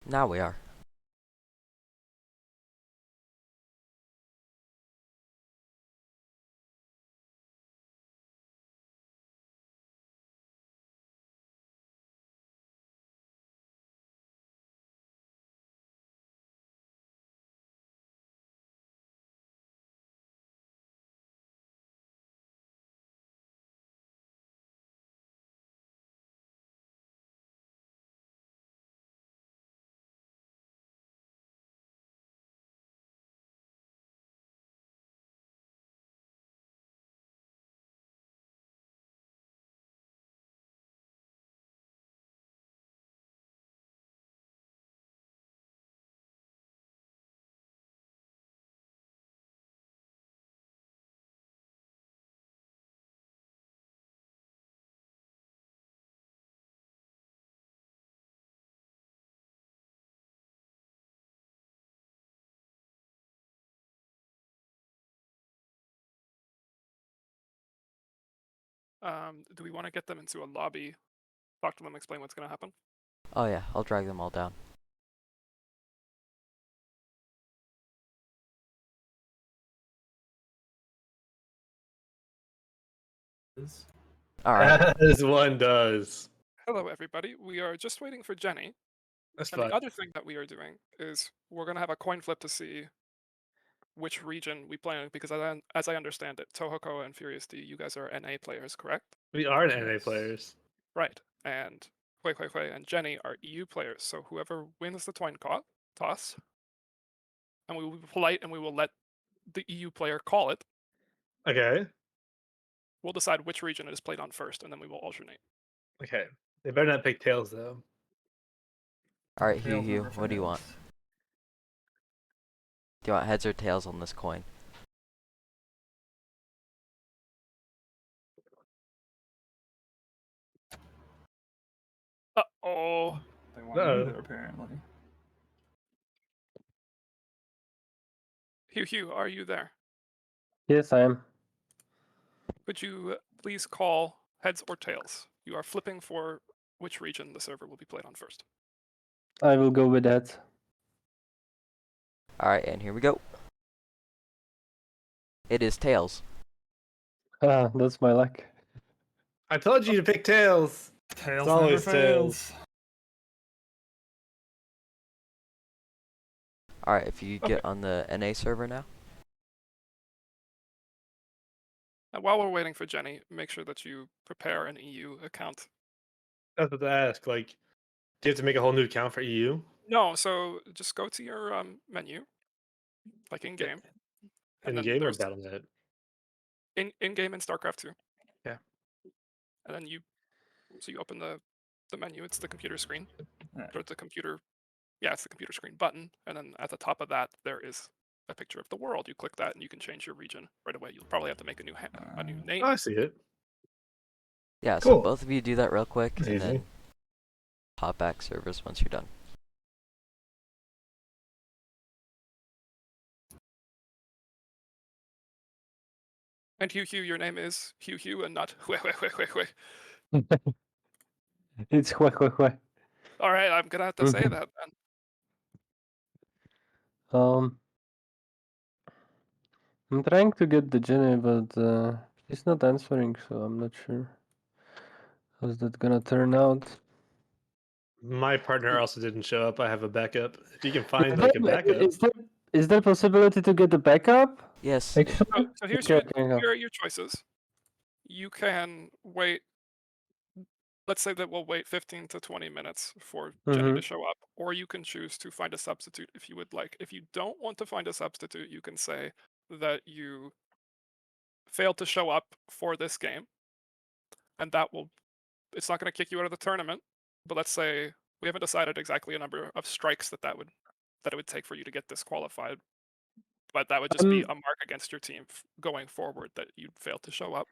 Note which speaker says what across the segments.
Speaker 1: Now we are.
Speaker 2: Do we want to get them into a lobby, talk to them, explain what's going to happen?
Speaker 1: Oh yeah, I'll drag them all down. Alright.
Speaker 3: As one does.
Speaker 2: Hello, everybody. We are just waiting for Jenny.
Speaker 3: That's
Speaker 2: And
Speaker 3: fine.
Speaker 2: the other thing that we are doing is we're going to have a coin flip to see which region we play in, because as I understand it, Tohoko and Furious D, you guys are NA players, correct?
Speaker 3: We are NA players.
Speaker 2: Right. And Hui Hui Hui and Jenny are EU players, so whoever wins the toss, and we will be polite and we will let the EU player call it.
Speaker 3: Okay.
Speaker 2: We'll decide which region it is played on first, and then we will alternate.
Speaker 3: Okay. They better not pick tails though.
Speaker 1: Alright, Hugh,
Speaker 4: Tails
Speaker 1: Hugh,
Speaker 4: never
Speaker 1: what do you want?
Speaker 4: fails.
Speaker 1: Do you want heads or tails on this coin?
Speaker 2: Uh-oh.
Speaker 4: They want
Speaker 3: Uh-oh.
Speaker 4: neither, apparently.
Speaker 2: Hugh, are you there?
Speaker 5: Yes, I am.
Speaker 2: Could you please call heads or tails? You are flipping for which region the server will be played on first.
Speaker 5: I will go with that.
Speaker 1: Alright, and here we go. It is tails.
Speaker 5: Ah, that's my luck.
Speaker 3: I told you to pick tails.
Speaker 4: Tails
Speaker 3: It's
Speaker 4: never
Speaker 3: always
Speaker 4: fails.
Speaker 1: Alright, if you
Speaker 2: Okay.
Speaker 1: get on the NA server now.
Speaker 2: And while we're waiting for Jenny, make sure that you prepare an EU account.
Speaker 3: That's what to ask. Like, do you have to make a whole new account for EU?
Speaker 2: No, so just go to your menu, like in game, and
Speaker 3: In
Speaker 2: then
Speaker 3: game or
Speaker 2: there's
Speaker 3: Battle.net?
Speaker 2: in game in StarCraft 2.
Speaker 3: Yeah.
Speaker 2: And then you open the menu. It's the computer screen,
Speaker 4: Right.
Speaker 2: or the computer. Yeah, it's the computer screen button, and then at the top of that there is a picture of the world. You click that, and you can change your region right away. You'll probably have to make a new name.
Speaker 3: Oh, I see it.
Speaker 1: Yeah, so
Speaker 3: Cool.
Speaker 1: both of you do that real quick,
Speaker 3: That's
Speaker 1: and
Speaker 3: easy.
Speaker 1: then hop back servers once you're done.
Speaker 2: And Hugh, your name is Hugh, and not Hui.
Speaker 5: It's hue.
Speaker 2: All right, I'm gonna have to say that then.
Speaker 5: Um, I'm trying to get the Jenny, but she's not answering, so I'm not sure how's that gonna turn out.
Speaker 3: My partner also didn't show up. I have a backup. If you can
Speaker 5: Is
Speaker 3: find like a backup.
Speaker 5: there possibility to get a backup?
Speaker 1: Yes.
Speaker 5: Actually,
Speaker 2: So here's
Speaker 5: okay, okay.
Speaker 2: here are your choices. You can wait. Let's say that we'll wait 15 to 20 minutes for Jenny to show up, or you can choose to find a substitute if you would like. If you don't want to find a substitute, you can say that you failed to show up for this game, and it's not going to kick you out of the tournament. But let's say we haven't decided exactly a number of strikes that it would take for you to get disqualified, but that would just be a mark against your team going forward that you failed to show up.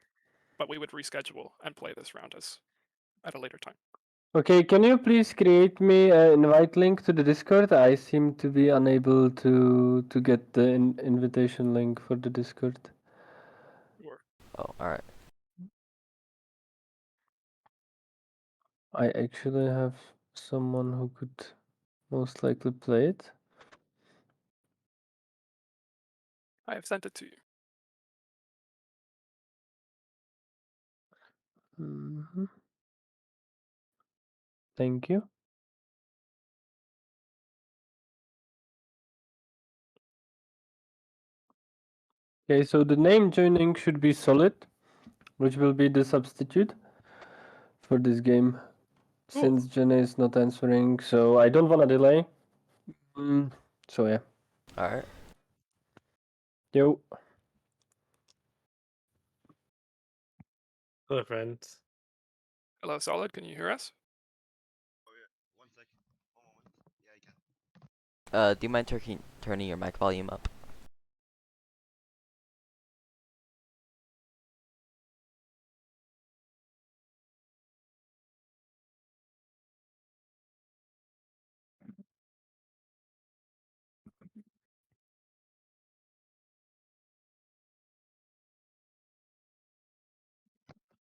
Speaker 2: But we would reschedule and play this round at a later time.
Speaker 5: Okay, can you please create me an invite link to the Discord? I seem to be unable to get the invitation link for the Discord.
Speaker 2: Sure.
Speaker 1: Oh, alright.
Speaker 5: I actually have someone who could most likely play it.
Speaker 2: I have sent it to you.
Speaker 5: Mhm. Thank you. Okay, so the name joining should be solid, which will be the substitute for this game.
Speaker 3: Cool.
Speaker 5: Since Jenna is not answering, so I don't want to delay. So yeah.
Speaker 1: Alright.
Speaker 5: Yo.
Speaker 3: Hello, friends.
Speaker 2: Hello, Solid. Can you hear us?
Speaker 4: Oh yeah, 1 second. 1 moment. Yeah, I can.
Speaker 1: Do you mind turning your mic volume up?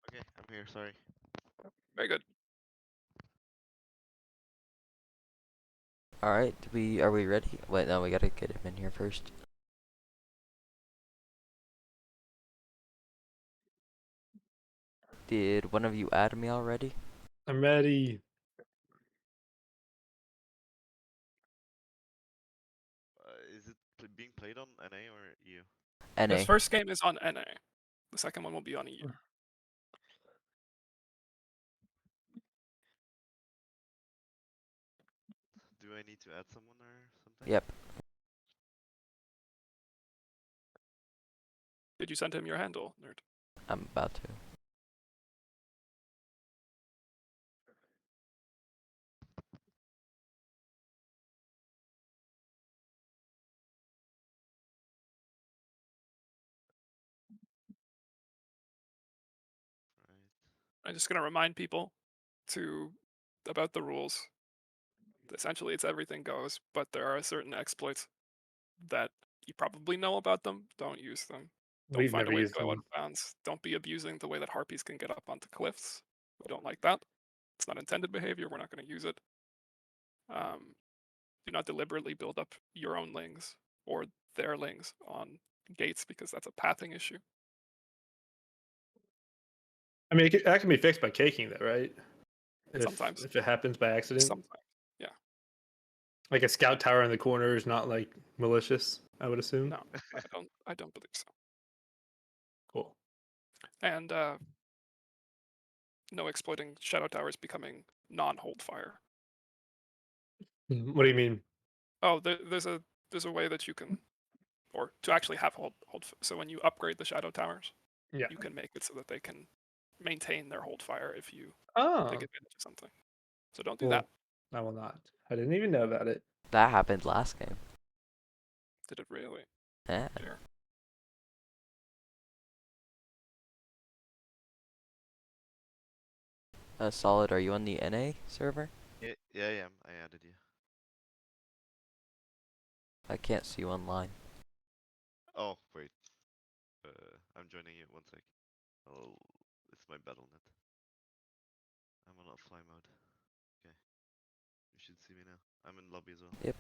Speaker 4: Okay, I'm here. Sorry.
Speaker 2: Very good.
Speaker 1: Alright, are we ready? Wait, no, we gotta get him in here first. Did one of you add me already?
Speaker 3: I'm ready.
Speaker 4: Is it being played on NA or EU?
Speaker 1: NA.
Speaker 2: This first game is on NA. The second one will be on EU.
Speaker 4: Do I need to add someone or something?
Speaker 1: Yep.
Speaker 2: Did you send him your handle, nerd?
Speaker 1: I'm about to.
Speaker 4: Right.
Speaker 2: I'm just gonna remind people about the rules. Essentially, it's everything goes, but there are certain exploits that you probably know about them. Don't use them. Don't
Speaker 3: We've
Speaker 2: find
Speaker 3: never
Speaker 2: a way to
Speaker 3: used
Speaker 2: go out
Speaker 3: them.
Speaker 2: of bounds. Don't be abusing the way that harpies can get up onto cliffs. We don't like that. It's not intended behavior. We're not going to use it. Do not deliberately build up your own lings or their lings on gates because that's a pathing issue.
Speaker 3: I mean, that can be fixed by caking, though, right?
Speaker 2: Sometimes.
Speaker 3: If it happens by accident,
Speaker 2: Sometimes. Yeah.
Speaker 3: like a scout tower in the corner is not like malicious. I would assume.
Speaker 2: No, I don't believe so.
Speaker 3: Cool.
Speaker 2: And no exploiting shadow towers becoming non-hold fire.
Speaker 3: What do you mean?
Speaker 2: Oh, there's a way that you can, or to actually have so when you upgrade the shadow towers,
Speaker 3: Yeah.
Speaker 2: you can make it so that they can maintain their hold fire if you
Speaker 3: Oh,
Speaker 2: take advantage of something. So don't do
Speaker 3: well,
Speaker 2: that.
Speaker 3: I will not. I didn't even know about it.
Speaker 1: That happened last game.
Speaker 2: Did it really?
Speaker 1: Yeah.
Speaker 2: Sure.
Speaker 1: Solid, are you on the NA server?
Speaker 4: Yeah, yeah, I am. I added you.
Speaker 1: I can't see you online.
Speaker 4: Oh, wait. I'm joining you. 1 sec. Oh, it's my BattleNet. I'm on offline mode. Okay. You should see me now. I'm in lobby as well.
Speaker 1: Yep.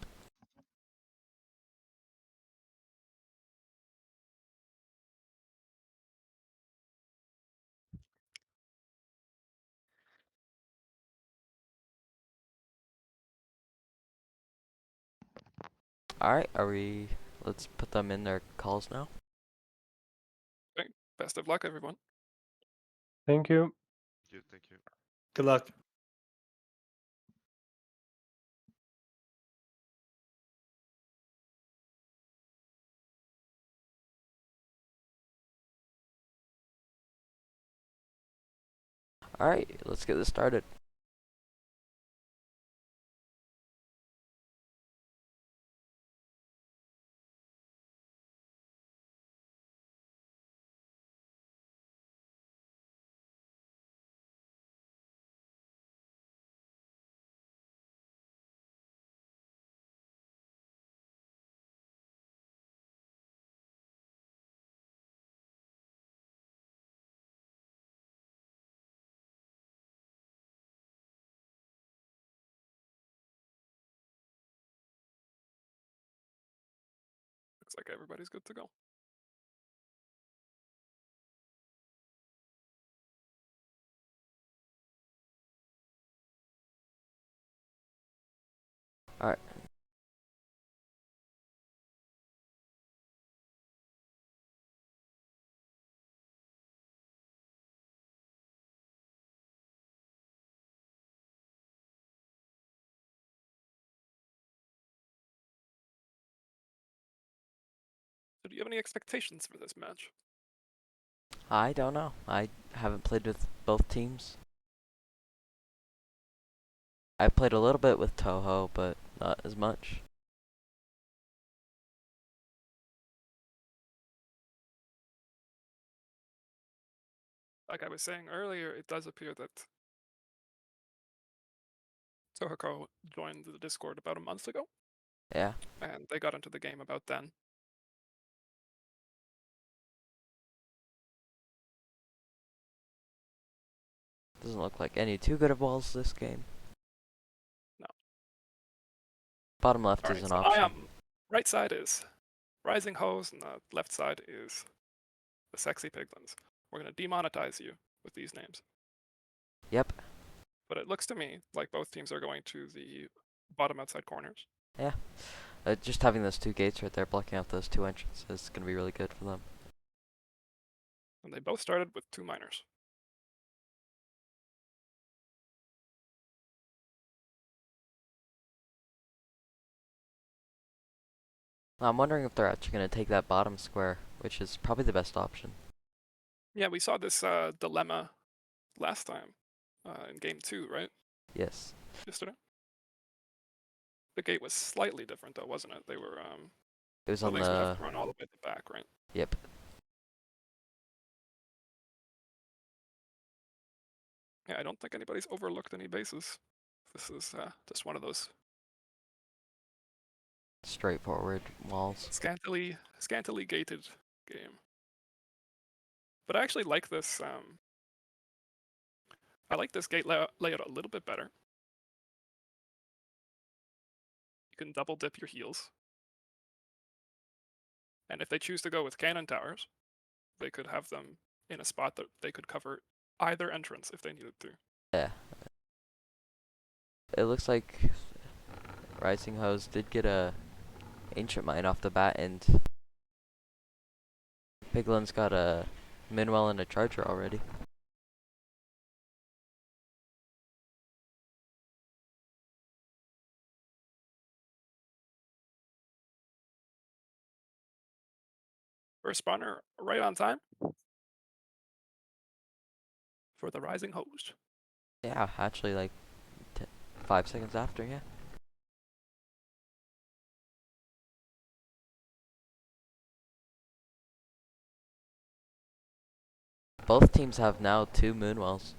Speaker 1: Alright, let's put them in their calls now.
Speaker 2: Okay. Best of luck, everyone.
Speaker 5: Thank you.
Speaker 4: Thank you.
Speaker 3: Good luck.
Speaker 1: Alright, let's get this started.
Speaker 2: looks like everybody's good to go.
Speaker 1: Alright.
Speaker 2: So do you have any expectations for this match?
Speaker 1: I don't know. I haven't played with both teams. I played a little bit with Toho, but not as much.
Speaker 2: Like I was saying earlier, it does appear that Tohako joined the Discord about a month ago,
Speaker 1: Yeah.
Speaker 2: and they got into the game about then.
Speaker 1: Doesn't look like any too good of walls this game.
Speaker 2: No.
Speaker 1: Bottom left is
Speaker 2: Alright,
Speaker 1: an
Speaker 2: so
Speaker 1: option.
Speaker 2: right side is Rising Hose, and the left side is the Sexy Piglins. We're going to demonetize you with these names.
Speaker 1: Yep.
Speaker 2: But it looks to me like both teams are going to the bottom outside corners.
Speaker 1: Yeah. Just having those two gates right there blocking out those two entrances is going to be really good for them.
Speaker 2: And they both started with 2 miners.
Speaker 1: I'm wondering if they're actually going to take that bottom square, which is probably the best option.
Speaker 2: Yeah, we saw this dilemma last time in game 2, right?
Speaker 1: Yes.
Speaker 2: Yesterday. The gate was slightly different though, wasn't it? They were
Speaker 1: It was
Speaker 2: the
Speaker 1: on
Speaker 2: links would have
Speaker 1: the...
Speaker 2: to run all the way to the back, right?
Speaker 1: Yep.
Speaker 2: Yeah, I don't think anybody's overlooked any bases. This is just one of those
Speaker 1: Straightforward walls.
Speaker 2: scantily gated game. But I actually like this. I like this gate layout a little bit better. You can double dip your heals, and if they choose to go with cannon towers, they could have them in a spot that they could cover either entrance if they needed to.
Speaker 1: Yeah. It looks like Rising Hose did get a Ancient Mine off the bat, and Piglin's got a Minwell and a Charger already.
Speaker 2: First spawner right on time for the Rising Hose.
Speaker 1: Yeah, actually like 5 seconds after, yeah. Both teams have now 2 Moonwells.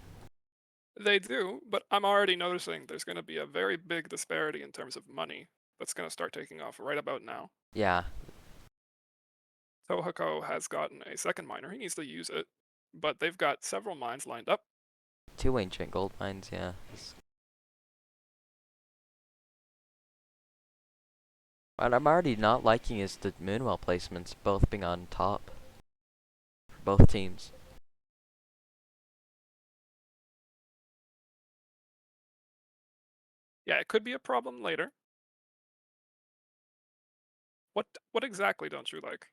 Speaker 2: They do, but I'm already noticing there's going to be a very big disparity in terms of money that's going to start taking off right about now.
Speaker 1: Yeah.
Speaker 2: Tohako has gotten a second miner. He needs to use it, but they've got several mines lined up.
Speaker 1: 2 Ancient Gold Mines, yeah. What I'm already not liking is the Moonwell placements both being on top for both teams.
Speaker 2: Yeah, it could be a problem later. What exactly don't you like?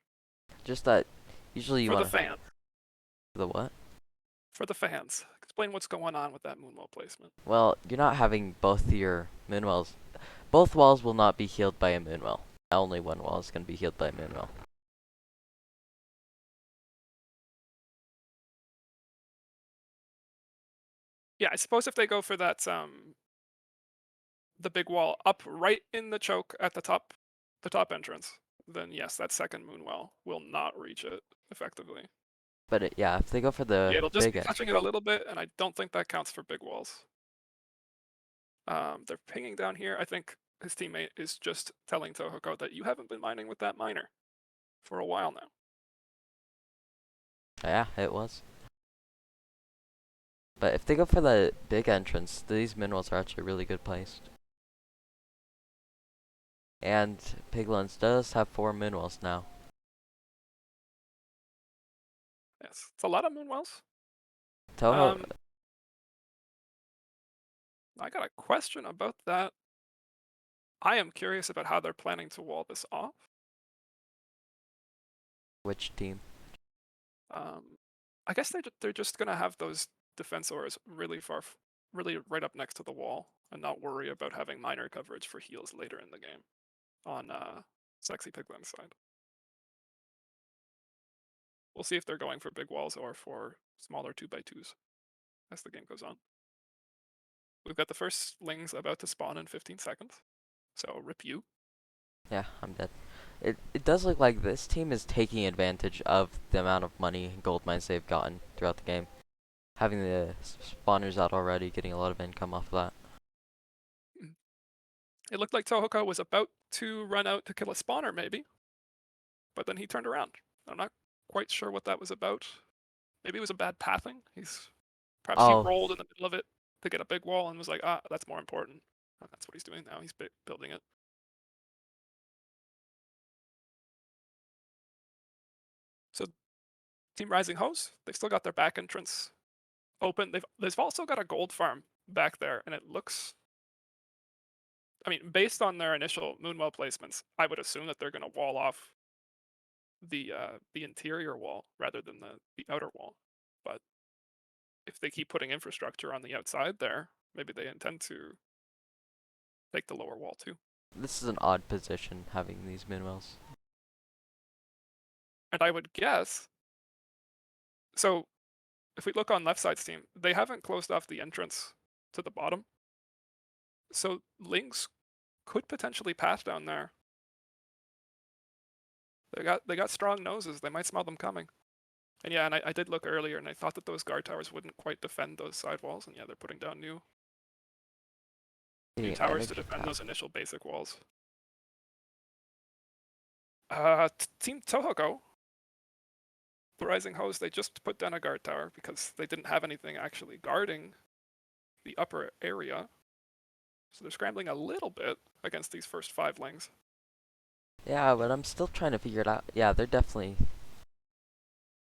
Speaker 1: Just that usually you
Speaker 2: For the
Speaker 1: want
Speaker 2: fan.
Speaker 1: the what?
Speaker 2: For the fans. Explain what's going on with that Moonwell placement.
Speaker 1: Well, you're not having both your Moonwells. Both walls will not be healed by a Moonwell. Only one wall is going to be healed by a Moonwell.
Speaker 2: Yeah, I suppose if they go for that the big wall up right in the choke at the top entrance, then yes, that second Moonwell will not reach it effectively.
Speaker 1: But yeah, if they go for the
Speaker 2: Yeah, it'll just
Speaker 1: big
Speaker 2: be touching it a little bit, and I don't think that counts for big walls. They're pinging down here. I think his teammate is just telling Tohoko that you haven't been mining with that miner for a while now.
Speaker 1: Yeah, it was. But if they go for the big entrance, these minerals are actually really good placed. And Piglins does have 4 minerals now.
Speaker 2: It's a lot of moon wells.
Speaker 1: Toho,
Speaker 2: I got a question about that. I am curious about how they're planning to wall this off.
Speaker 1: which team?
Speaker 2: I guess they're just gonna have those defensors really really right up next to the wall, and not worry about having minor coverage for heals later in the game on Sexy Piglin's side. We'll see if they're going for big walls or for smaller 2x2s as the game goes on. We've got the first lings about to spawn in 15 seconds, so rip you.
Speaker 1: Yeah, I'm dead. It does look like this team is taking advantage of the amount of money and gold mines they've gotten throughout the game. Having the spawners out already, getting a lot of income off of that.
Speaker 2: It looked like Tohoka was about to run out to kill a spawner, maybe, but then he turned around. I'm not quite sure what that was about. Maybe it was a bad pathing. Perhaps he
Speaker 1: Oh,
Speaker 2: rolled in the middle of it to get a big wall and was like, that's more important. And that's what he's doing now. He's building it. So, Team Rising Hose, they've still got their back entrance open. They've also got a gold farm back there, and it looks. I mean, based on their initial Moonwell placements, I would assume that they're going to wall off the interior wall rather than the outer wall. But if they keep putting infrastructure on the outside there, maybe they intend to take the lower wall too.
Speaker 1: this is an odd position, having these minwells.
Speaker 2: And I would guess. So, if we look on left side's team, they haven't closed off the entrance to the bottom. So Lynx could potentially pass down there. They got strong noses. They might smell them coming. And yeah, and I did look earlier, and I thought that those guard towers wouldn't quite defend those side walls. And yeah, they're putting down new
Speaker 1: The
Speaker 2: towers to
Speaker 1: energy
Speaker 2: defend
Speaker 1: tower.
Speaker 2: those initial basic walls. Team Tohoku, the Rising Hose, they just put down a guard tower because they didn't have anything actually guarding the upper area. So they're scrambling a little bit against these first 5 lings.
Speaker 1: Yeah, but I'm still trying to figure it out. Yeah, they're definitely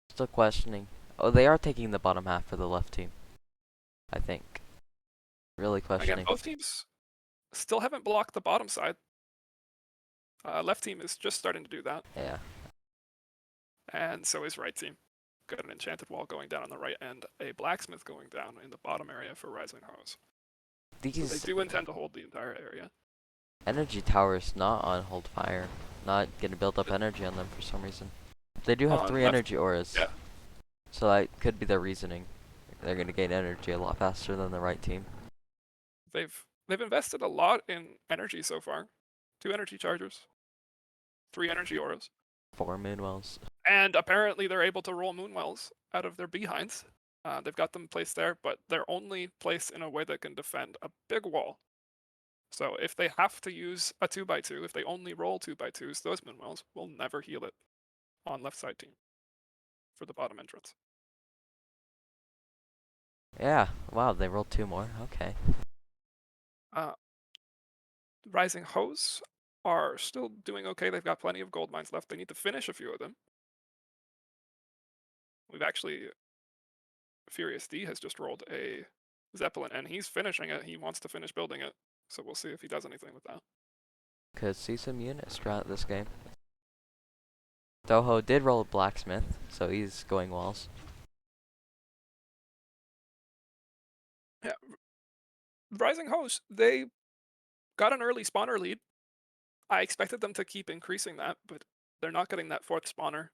Speaker 1: still questioning. Oh, they are taking the bottom half for the left team, I think. Really questioning.
Speaker 2: Again, both teams still haven't blocked the bottom side. Left team is just starting to do that,
Speaker 1: Yeah.
Speaker 2: and so is right team. Got an enchanted wall going down on the right and a blacksmith going down in the bottom area for Rising Hose. So they
Speaker 1: These
Speaker 2: do intend to hold the entire area.
Speaker 1: energy towers not on hold fire. Not gonna build up energy on them for some reason. They do have 3
Speaker 2: left-
Speaker 1: energy auras.
Speaker 2: yeah.
Speaker 1: So that could be their reasoning. They're gonna gain energy a lot faster than the right team.
Speaker 2: They've invested a lot in energy so far. 2 energy chargers, 3 energy auras,
Speaker 1: 4 moonwells.
Speaker 2: and apparently they're able to roll moonwells out of their behinds. They've got them placed there, but they're only placed in a way that can defend a big wall. So if they have to use a 2x2, if they only roll 2x2s, those moonwells will never heal it on left side team for the bottom entrance.
Speaker 1: Yeah, wow, they rolled 2 more. Okay.
Speaker 2: Rising Hose are still doing okay. They've got plenty of gold mines left. They need to finish a few of them. We've actually, Furious D has just rolled a Zeppelin, and he's finishing it. He wants to finish building it. So we'll see if he does anything with that.
Speaker 1: Could see some unit strat this game. Doho did roll a blacksmith, so he's going walls.
Speaker 2: Yeah, Rising Hose, they got an early spawner lead. I expected them to keep increasing that, but they're not getting that 4th spawner.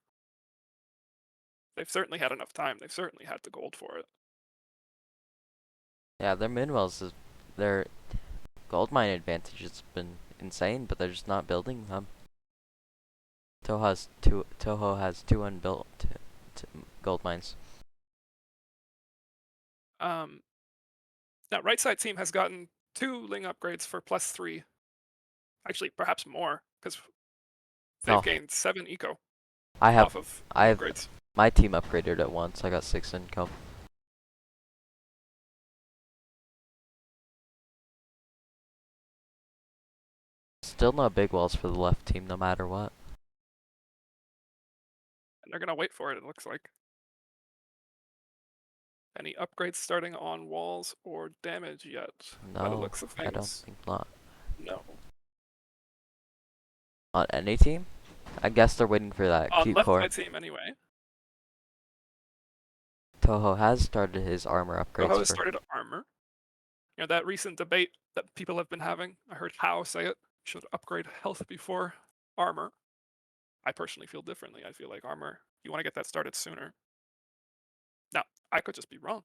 Speaker 2: They've certainly had enough time. They've certainly had the gold for it.
Speaker 1: Yeah, their moonwells, their gold mine advantage has been insane, but they're just not building them. Toho has 2 unbuilt gold mines.
Speaker 2: Now, right side team has gotten 2 Ling upgrades for +3. Actually, perhaps more, because they've
Speaker 1: Oh.
Speaker 2: gained 7 eco
Speaker 1: I have
Speaker 2: off of
Speaker 1: I have
Speaker 2: upgrades.
Speaker 1: my team upgraded at once. I got 6 income. Still no big walls for the left team, no matter what.
Speaker 2: And they're going to wait for it, it looks like. Any upgrades starting on walls or damage yet? By the
Speaker 1: No,
Speaker 2: looks of
Speaker 1: I don't
Speaker 2: things,
Speaker 1: think not.
Speaker 2: no.
Speaker 1: On any team? I guess they're waiting for that
Speaker 2: On
Speaker 1: cute
Speaker 2: left
Speaker 1: core.
Speaker 2: side team anyway.
Speaker 1: Toho has started his armor upgrades
Speaker 2: Toho has
Speaker 1: for.
Speaker 2: started armor. You know, that recent debate that people have been having, I heard How say it, should upgrade health before armor. I personally feel differently. I feel like armor, you want to get that started sooner. Now, I could just be wrong.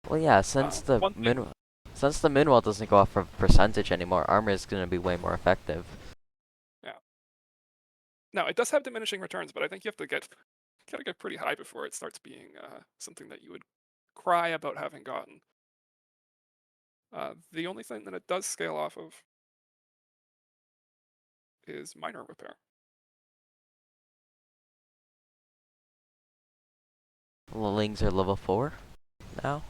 Speaker 1: Well, yeah, since the
Speaker 2: One thing,
Speaker 1: min wall doesn't go off of percentage anymore, armor is gonna be way more effective.
Speaker 2: yeah. Now, it does have diminishing returns, but I think you have to gotta get pretty high before it starts being something that you would cry about having gotten. The only thing that it does scale off of is minor repair.
Speaker 1: Lings are level 4 now.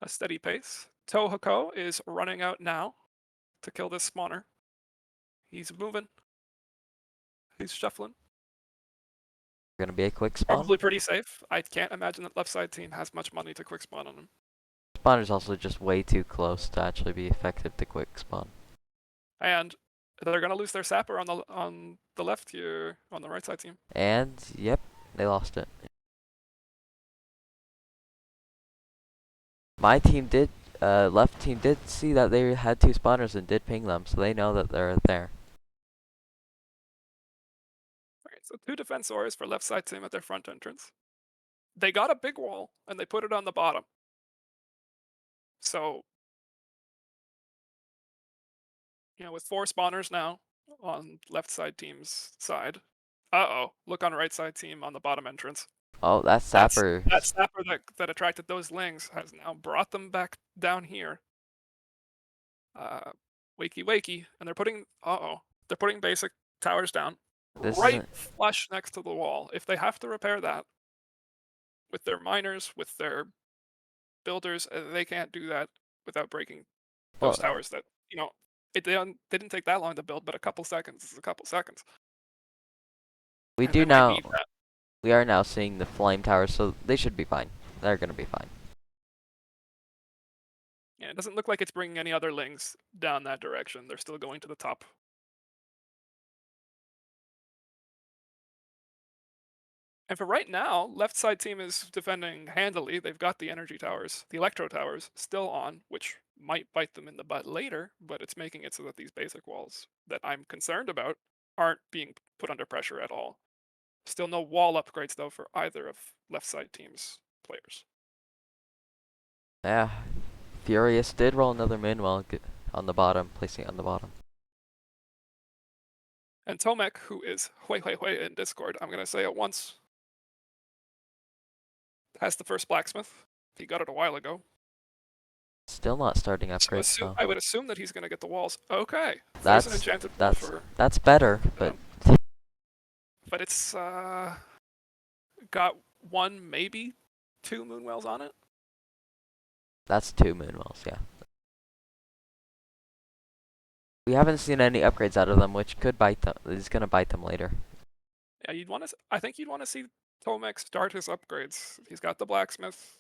Speaker 2: A steady pace. Tohako is running out now to kill this spawner. He's moving. He's shuffling.
Speaker 1: Gonna be a quick spawn.
Speaker 2: Probably pretty safe. I can't imagine that left side team has much money to quick spawn on him.
Speaker 1: Spawner's also just way too close to actually be effective to quick spawn.
Speaker 2: And they're gonna lose their sapper on the left here, on the right side team.
Speaker 1: And yep, they lost it. My team did, left team did see that they had 2 spawners and did ping them, so they know that they're there.
Speaker 2: Alright, so 2 defensors for left side team at their front entrance. They got a big wall and they put it on the bottom. So, you know, with 4 spawners now on left side team's side. Uh-oh, look on right side team on the bottom entrance.
Speaker 1: Oh, that's Sapper.
Speaker 2: That sapper that attracted those lings has now brought them back down here. Wakey wakey, and they're putting basic towers down
Speaker 1: This
Speaker 2: right
Speaker 1: isn't.
Speaker 2: flush next to the wall. If they have to repair that with their miners, with their builders, they can't do that without breaking
Speaker 1: Well,
Speaker 2: those towers. That they didn't take that long to build, but a couple seconds is a couple seconds.
Speaker 1: we
Speaker 2: And
Speaker 1: do
Speaker 2: they might
Speaker 1: now.
Speaker 2: need that.
Speaker 1: We are now seeing the flame towers, so they should be fine. They're gonna be fine.
Speaker 2: Yeah, it doesn't look like it's bringing any other lings down that direction. They're still going to the top. And for right now, left side team is defending handily. They've got the energy towers, the electro towers, still on, which might bite them in the butt later, but it's making it so that these basic walls that I'm concerned about aren't being put under pressure at all. Still no wall upgrades, though, for either of left side team's players.
Speaker 1: Yeah, Furious did roll another min wall on the bottom, placing it on the bottom.
Speaker 2: And Tomek, who is Hui in Discord, I'm going to say it once, has the first blacksmith. He got it a while ago.
Speaker 1: Still not starting upgrades,
Speaker 2: So
Speaker 1: though.
Speaker 2: I would assume that he's going to get the walls. Okay, there's
Speaker 1: That's
Speaker 2: an enchanted wall for,
Speaker 1: that's better, but
Speaker 2: but it's got 1, maybe 2 moonwells on it.
Speaker 1: that's 2 min wells, yeah. We haven't seen any upgrades out of them, which could bite them. Is gonna bite them later.
Speaker 2: Yeah, I think you'd want to see Tomek start his upgrades. He's got the blacksmith.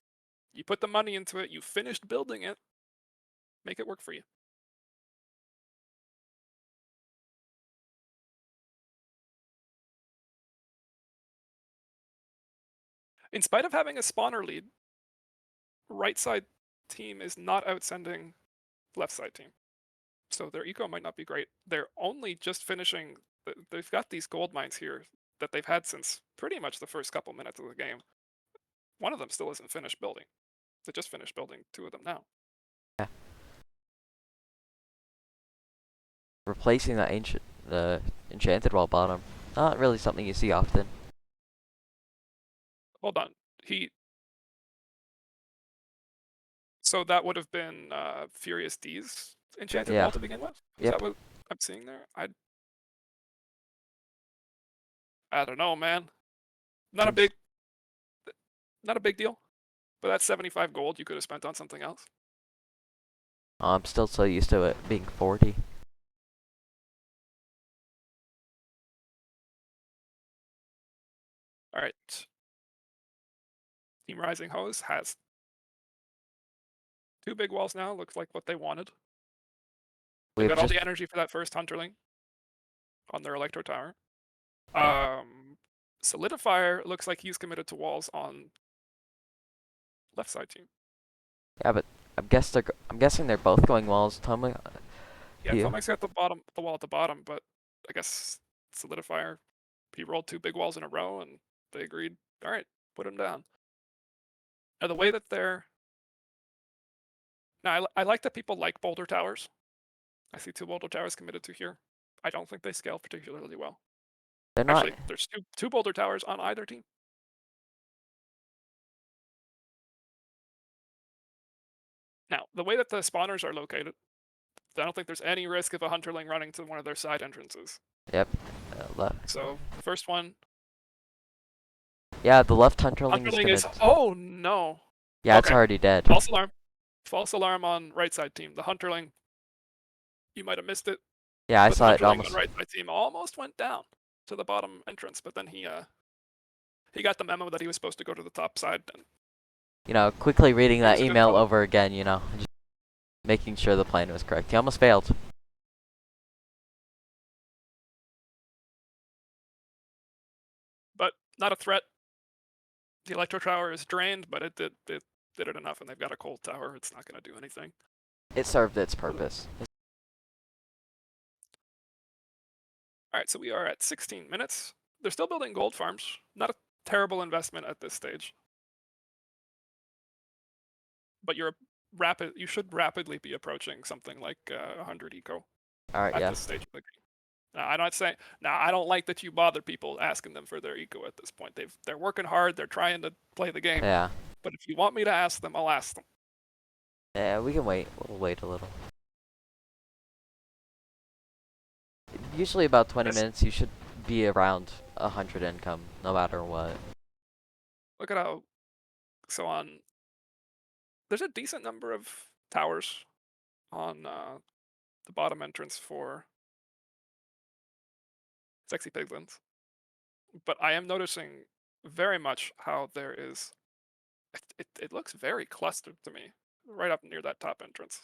Speaker 2: You put the money into it. You finished building it. Make it work for you. In spite of having a spawner lead, right side team is not outsending left side team. So their eco might not be great. They're only just finishing. They've got these gold mines here that they've had since pretty much the first couple minutes of the game. One of them still isn't finished building. They just finished building 2 of them now.
Speaker 1: Yeah. Replacing that the enchanted wall bottom. Not really something you see often.
Speaker 2: Hold on. So that would have been Furious D's enchanted
Speaker 1: Yeah.
Speaker 2: wall to begin with? Is
Speaker 1: Yep.
Speaker 2: that what I'm seeing there? I don't know, man. Not a big deal. But that's 75 gold you could have spent on something else.
Speaker 1: I'm still so used to it being 40.
Speaker 2: All right. Team Rising Hose has 2 big walls now. Looks like what they wanted. They've
Speaker 1: We've
Speaker 2: got all
Speaker 1: just
Speaker 2: the energy for that first Hunterling on their Electro Tower. Solidifier looks like he's committed to walls on left side team.
Speaker 1: yeah, but I'm guessing they're both going walls.
Speaker 2: Yeah,
Speaker 1: He-
Speaker 2: Tomek's got the wall at the bottom, but I guess Solidifier, he rolled 2 big walls in a row, and they agreed. All right, put him down. Now the way that they're now, I like that people like boulder towers. I see 2 boulder towers committed to here. I don't think they scale particularly well.
Speaker 1: they're not.
Speaker 2: Actually, there's two boulder towers on either team. Now, the way that the spawners are located, I don't think there's any risk of a Hunterling running to one of their side entrances.
Speaker 1: Yep. Left.
Speaker 2: So, first one,
Speaker 1: Yeah, the left Hunterling is
Speaker 2: Hunterling
Speaker 1: gonna.
Speaker 2: is, oh no.
Speaker 1: Yeah, it's
Speaker 2: okay.
Speaker 1: already dead.
Speaker 2: False alarm. False alarm on right side team. The Hunterling, you might have missed it.
Speaker 1: Yeah, I
Speaker 2: but
Speaker 1: saw
Speaker 2: the
Speaker 1: it
Speaker 2: Hunterling
Speaker 1: almost.
Speaker 2: on right side team almost went down to the bottom entrance, but then he got the memo that he was supposed to go to the top side. And
Speaker 1: You know, quickly reading
Speaker 2: It
Speaker 1: that
Speaker 2: was a good
Speaker 1: email
Speaker 2: call.
Speaker 1: over again. You know, just making sure the plan was correct. He almost failed.
Speaker 2: but not a threat. The Electro Tower is drained, but it did it enough, and they've got a cold tower. It's not going to do anything.
Speaker 1: It served its purpose.
Speaker 2: All right, so we are at 16 minutes. They're still building gold farms. Not a terrible investment at this stage. But you should rapidly be approaching something like 100 eco
Speaker 1: All right.
Speaker 2: at
Speaker 1: Yeah.
Speaker 2: this stage of the game. Now, I'm not saying. Now, I don't like that you bother people asking them for their eco at this point. They're working hard. They're trying to play the game.
Speaker 1: Yeah.
Speaker 2: But if you want me to ask them, I'll ask them.
Speaker 1: Yeah. We can wait. We'll wait a little. Usually about 20
Speaker 2: Yes.
Speaker 1: minutes. You should be around 100 income, no matter what.
Speaker 2: Look at how. So on. There's a decent number of towers on the bottom entrance for Sexy Piglins. But I am noticing very much how there is. It looks very clustered to me, right up near that top entrance.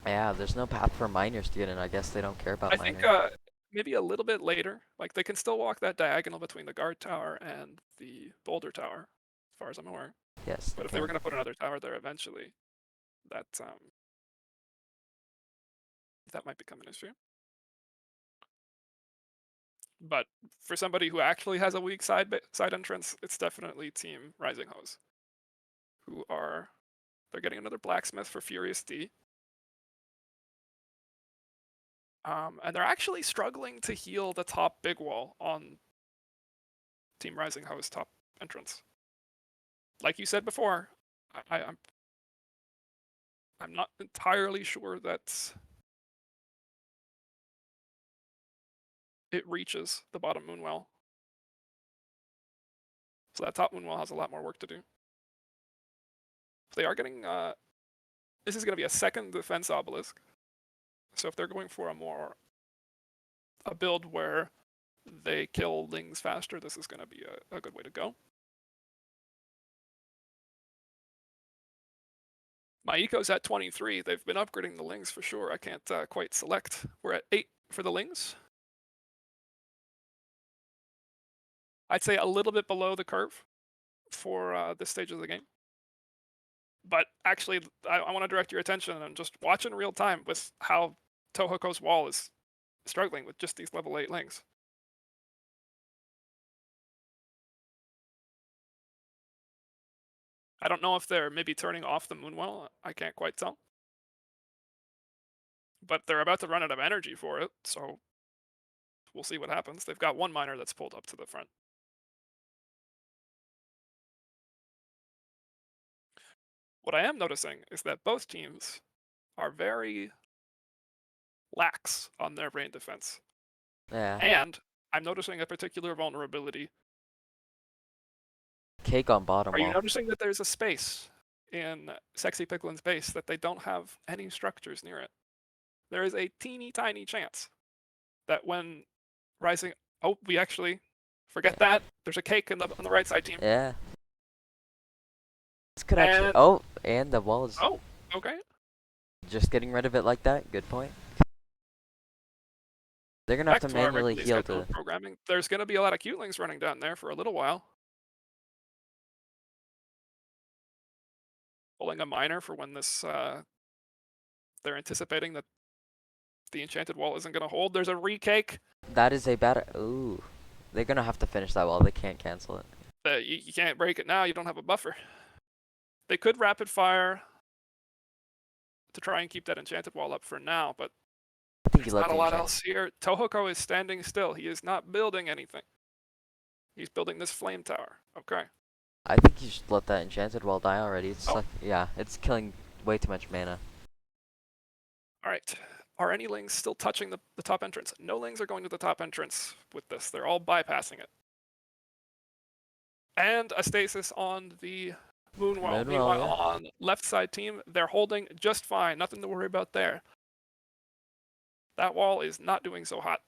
Speaker 1: Yeah. There's no path for miners to get in. I guess they don't care about
Speaker 2: I think
Speaker 1: miners.
Speaker 2: maybe a little bit later, like they can still walk that diagonal between the guard tower and the boulder tower, as far as I'm aware.
Speaker 1: Yes.
Speaker 2: But if they were going to put another tower there eventually, that might become an issue. But for somebody who actually has a weak side entrance, it's definitely Team Rising Hose, who they're getting another blacksmith for Furious D. And they're actually struggling to heal the top big wall on Team Rising Hose top entrance. Like you said before, I'm not entirely sure that it reaches the bottom moonwell. So that top moonwell has a lot more work to do. They are getting this is going to be a second defense obelisk. So if they're going for a build where they kill lings faster, this is going to be a good way to go. My eco's at 23. They've been upgrading the lings for sure. I can't quite select. We're at 8 for the lings. I'd say a little bit below the curve for this stage of the game. But actually, I want to direct your attention and just watch in real time with how Tohoko's wall is struggling with just these level 8 lings. I don't know if they're maybe turning off the moonwell. I can't quite tell. But they're about to run out of energy for it, so we'll see what happens. They've got one miner that's pulled up to the front. What I am noticing is that both teams are very lax on their brain defense.
Speaker 1: Yeah.
Speaker 2: And I'm noticing a particular vulnerability.
Speaker 1: Cake on bottom
Speaker 2: Are you
Speaker 1: wall.
Speaker 2: noticing that there's a space in Sexy Piglin's base that they don't have any structures near it? There is a teeny tiny chance that when Rising... Oh, we actually... Forget that. There's a cake on the right side team.
Speaker 1: Yeah. This could actually.
Speaker 2: And-
Speaker 1: Oh, and the wall is
Speaker 2: Oh, okay.
Speaker 1: just getting rid of it like that. Good point. They're gonna have
Speaker 2: Back
Speaker 1: to
Speaker 2: to our
Speaker 1: manually
Speaker 2: regularly
Speaker 1: heal
Speaker 2: scheduled
Speaker 1: to.
Speaker 2: programming. There's going to be a lot of Qlings running down there for a little while. Pulling a miner for when this, they're anticipating that the enchanted wall isn't going to hold. There's a recake.
Speaker 1: That is a bad. Ooh, they're gonna have to finish that wall. They can't cancel it.
Speaker 2: You can't break it now. You don't have a buffer. They could rapid fire to try and keep that enchanted wall up for now, but
Speaker 1: I think he
Speaker 2: there's
Speaker 1: left
Speaker 2: not a
Speaker 1: the
Speaker 2: lot
Speaker 1: enchant.
Speaker 2: else here. Tohoko is standing still. He is not building anything. He's building this flame tower. Okay.
Speaker 1: I think you should let that enchanted wall die already. It's
Speaker 2: Oh.
Speaker 1: like, yeah, it's killing way too much mana.
Speaker 2: All right. Are any lings still touching the top entrance? No lings are going to the top entrance with this. They're all bypassing it. And a stasis on the Moonwell.
Speaker 1: Moonwell,
Speaker 2: Meanwhile,
Speaker 1: yeah.
Speaker 2: on left side team, they're holding just fine. Nothing to worry about there. That wall is not doing so hot.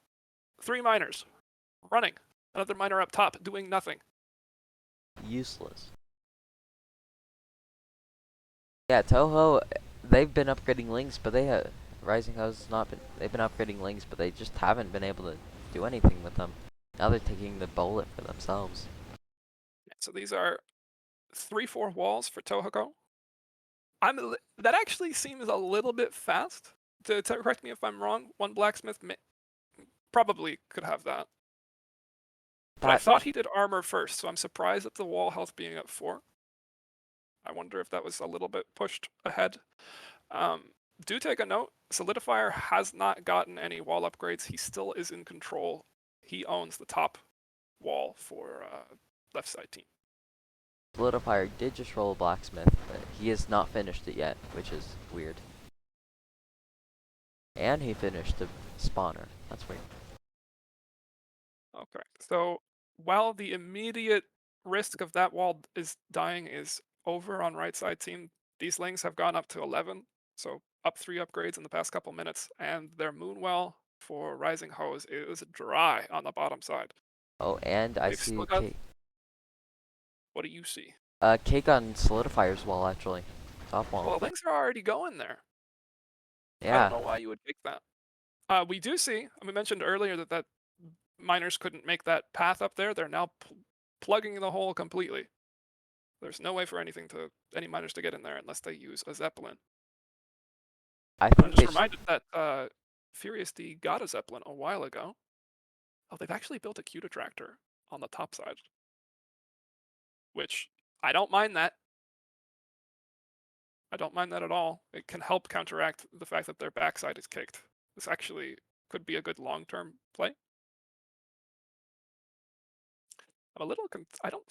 Speaker 2: 3 miners running. Another miner up top doing nothing.
Speaker 1: Useless. Yeah, Toho, they've been upgrading links, but they have Rising House has not been. They've been upgrading links, but they just haven't been able to do anything with them. Now they're taking the bullet for themselves.
Speaker 2: So these are 3-4 walls for Tohoko. That actually seems a little bit fast. To correct me if I'm wrong, one blacksmith probably could have that. But I thought he did armor first, so I'm surprised at the wall health being at 4. I wonder if that was a little bit pushed ahead. Do take a note, Solidifier has not gotten any wall upgrades. He still is in control. He owns the top wall for left side team.
Speaker 1: Solidifier did just roll a blacksmith, but he has not finished it yet, which is weird. And he finished the spawner. That's weird.
Speaker 2: Okay, so while the immediate risk of that wall is dying is over on right side team, these lings have gone up to 11, so up 3 upgrades in the past couple minutes, and their Moonwell for Rising Hose is dry on the bottom side.
Speaker 1: Oh, and I
Speaker 2: They've
Speaker 1: see
Speaker 2: still got- What do you see?
Speaker 1: cake on Solidifier's wall, actually. Top wall.
Speaker 2: Well, lings are already going there. I
Speaker 1: Yeah.
Speaker 2: don't know why you would pick that. We do see, we mentioned earlier that miners couldn't make that path up there. They're now plugging the hole completely. There's no way for any miners to get in there unless they use a Zeppelin.
Speaker 1: I
Speaker 2: I'm
Speaker 1: think
Speaker 2: just
Speaker 1: they
Speaker 2: reminded that Furious D got a Zeppelin a while ago. Oh, they've actually built a Q detractor on the top side. Which, I don't mind that. I don't mind that at all. It can help counteract the fact that their backside is kicked. This actually could be a good long-term play. I'm a little I don't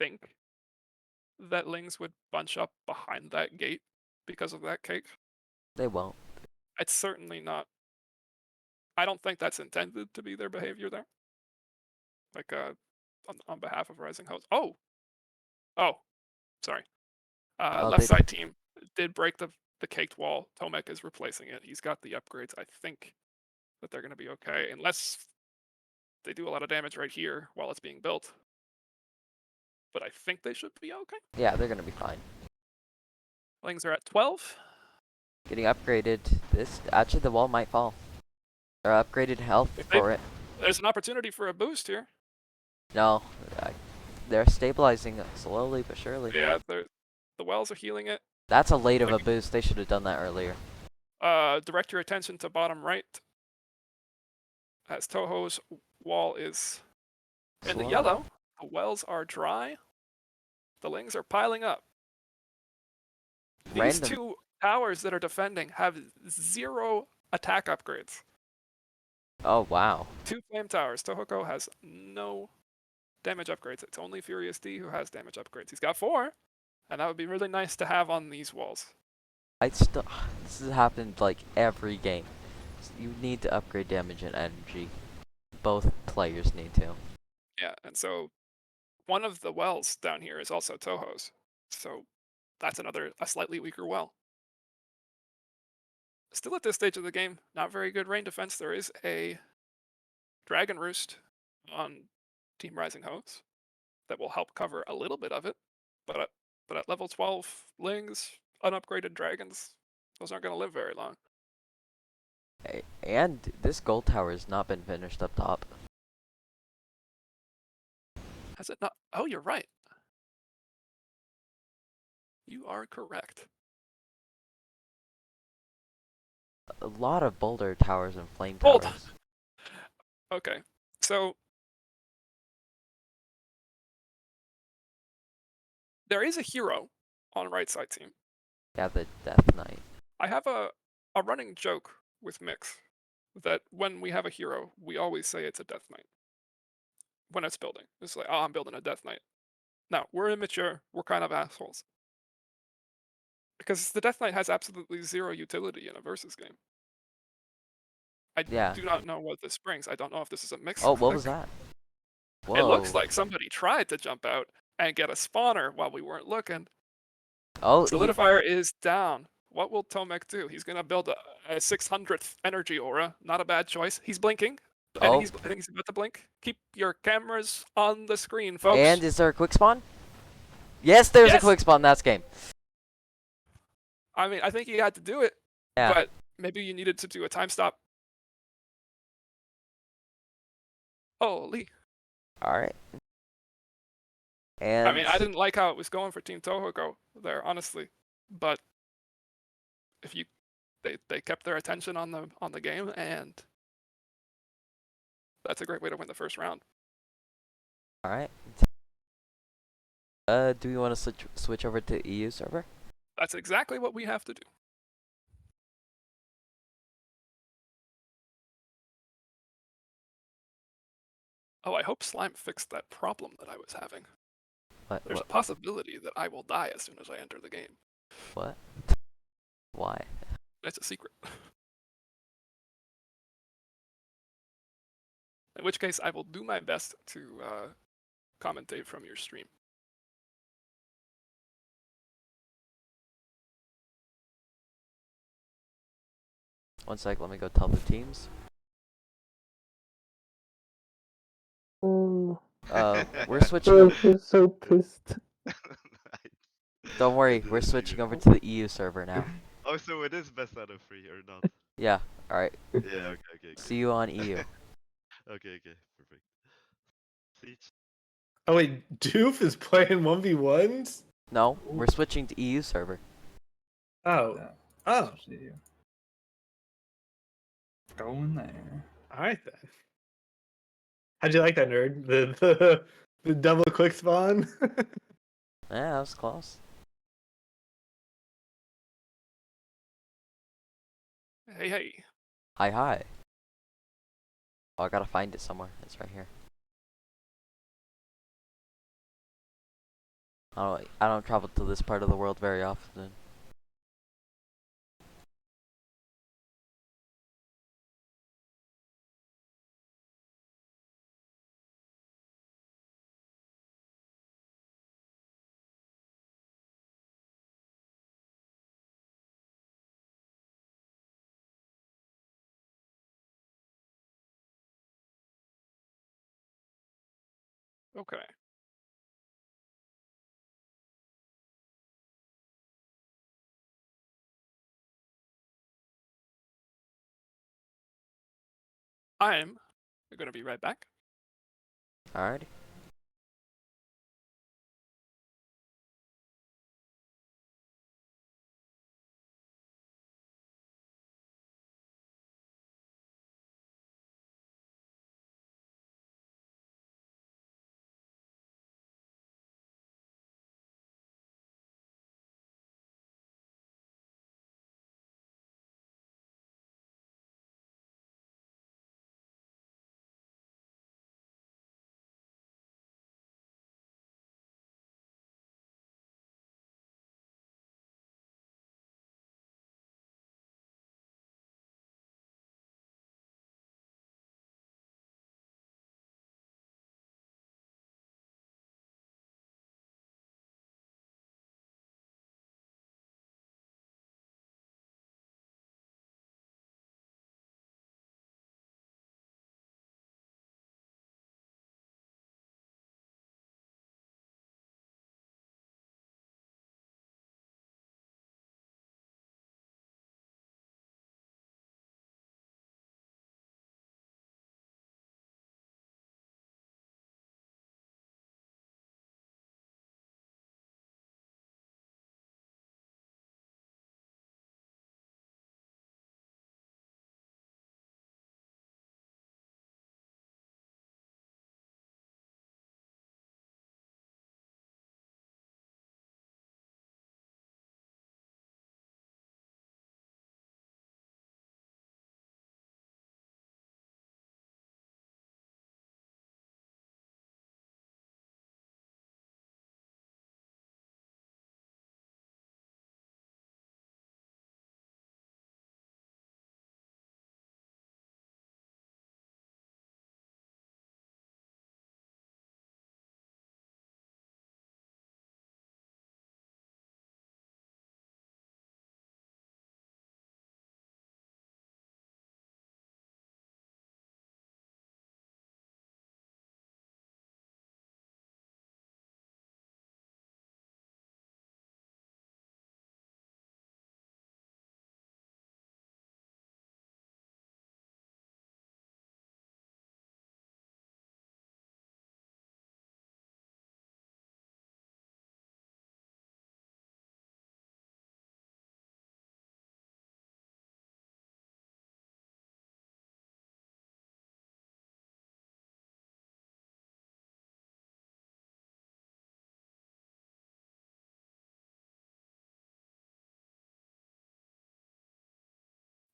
Speaker 2: think that lings would bunch up behind that gate because of that cake.
Speaker 1: they won't.
Speaker 2: It's certainly not. I don't think that's intended to be their behavior there. Like on behalf of Rising Host. Oh, sorry. Left side team did break the caked wall. Tomek is replacing it. He's got the upgrades. I think that they're going to be okay, unless they do a lot of damage right here while it's being built. But I think they should be okay.
Speaker 1: Yeah, they're gonna be fine.
Speaker 2: Lings are at 12.
Speaker 1: Getting upgraded. Actually, the wall might fall. Or upgraded health for it.
Speaker 2: There's an opportunity for a boost here.
Speaker 1: No, they're stabilizing it slowly but surely.
Speaker 2: Yeah, the wells are healing it.
Speaker 1: That's a late of a boost. They should have done that earlier.
Speaker 2: Direct your attention to bottom right. As Toho's wall is in the yellow, the wells are dry. The lings are piling up. These 2 towers that are defending have 0 attack upgrades.
Speaker 1: Oh, wow.
Speaker 2: 2 flame towers. Tohoko has no damage upgrades. It's only Furious D who has damage upgrades. He's got 4, and that would be really nice to have on these walls.
Speaker 1: This has happened like every game. You need to upgrade damage and energy. Both players need to.
Speaker 2: Yeah, and so one of the wells down here is also Toho's. So that's a slightly weaker well. Still at this stage of the game, not very good rain defense. There is a Dragon Roost on Team Rising Hosts that will help cover a little bit of it, but But at level 12, Lings, unupgraded dragons, those aren't going to live very long.
Speaker 1: And this gold tower has not been finished up top.
Speaker 2: Has it not? Oh, you're right. You are correct.
Speaker 1: A lot of boulder towers and flame
Speaker 2: Hold
Speaker 1: towers.
Speaker 2: Okay, so there is a hero on right side team.
Speaker 1: Yeah, the Death Knight.
Speaker 2: I have a running joke with Mix that when we have a hero, we always say it's a Death Knight. When it's building, it's like, oh, I'm building a Death Knight. Now, we're immature, we're kind of assholes. Because the Death Knight has absolutely zero utility in a versus game. I
Speaker 1: Yeah.
Speaker 2: do not know what this brings. I don't know if this is a mix.
Speaker 1: Oh, what was that? Whoa.
Speaker 2: It looks like somebody tried to jump out and get a spawner while we weren't looking.
Speaker 1: Oh,
Speaker 2: Solidifier is down. What will Tomek do? He's gonna build a 600th energy aura. Not a bad choice. He's blinking. And
Speaker 1: Oh.
Speaker 2: I think he's about to blink. Keep your cameras on the screen, folks.
Speaker 1: And is there a quick spawn? Yes, there's a
Speaker 2: Yes!
Speaker 1: quick spawn. That's game.
Speaker 2: I mean, I think he had to do it.
Speaker 1: Yeah.
Speaker 2: But maybe you needed to do a time stop. Holy.
Speaker 1: Alright. And
Speaker 2: I mean, I didn't like how it was going for Team Tohoku there, honestly. But if you they kept their attention on the game, and that's a great way to win the first round.
Speaker 1: Alright. Do we want to switch over to EU server?
Speaker 2: That's exactly what we have to do. Oh, I hope Slime fixed that problem that I was having. There's a possibility that I will die as soon as I enter the game.
Speaker 1: What? Why?
Speaker 2: It's a secret. In which case, I will do my best to commentate from your stream.
Speaker 1: One sec, let me go tell the teams. We're switching.
Speaker 5: I'm so pissed.
Speaker 1: Don't worry, we're switching over to the EU server now.
Speaker 4: Oh, so it is best out of 3 or not?
Speaker 1: Yeah. Alright.
Speaker 4: Yeah. Okay.
Speaker 1: See you on EU.
Speaker 4: Okay. Perfect. Siege.
Speaker 3: Oh wait, Doof is playing 1v1s?
Speaker 1: No, we're switching to EU server.
Speaker 3: Oh.
Speaker 6: Yeah.
Speaker 3: Oh.
Speaker 6: Going there.
Speaker 3: Alright then. How'd you like that, nerd? The double quick spawn?
Speaker 1: Yeah, that was close.
Speaker 2: Hey.
Speaker 1: Hi. Oh, I gotta find it somewhere. It's right here. I don't travel to this part of the world very often.
Speaker 2: Okay. I'm going to be right back.
Speaker 1: Alrighty.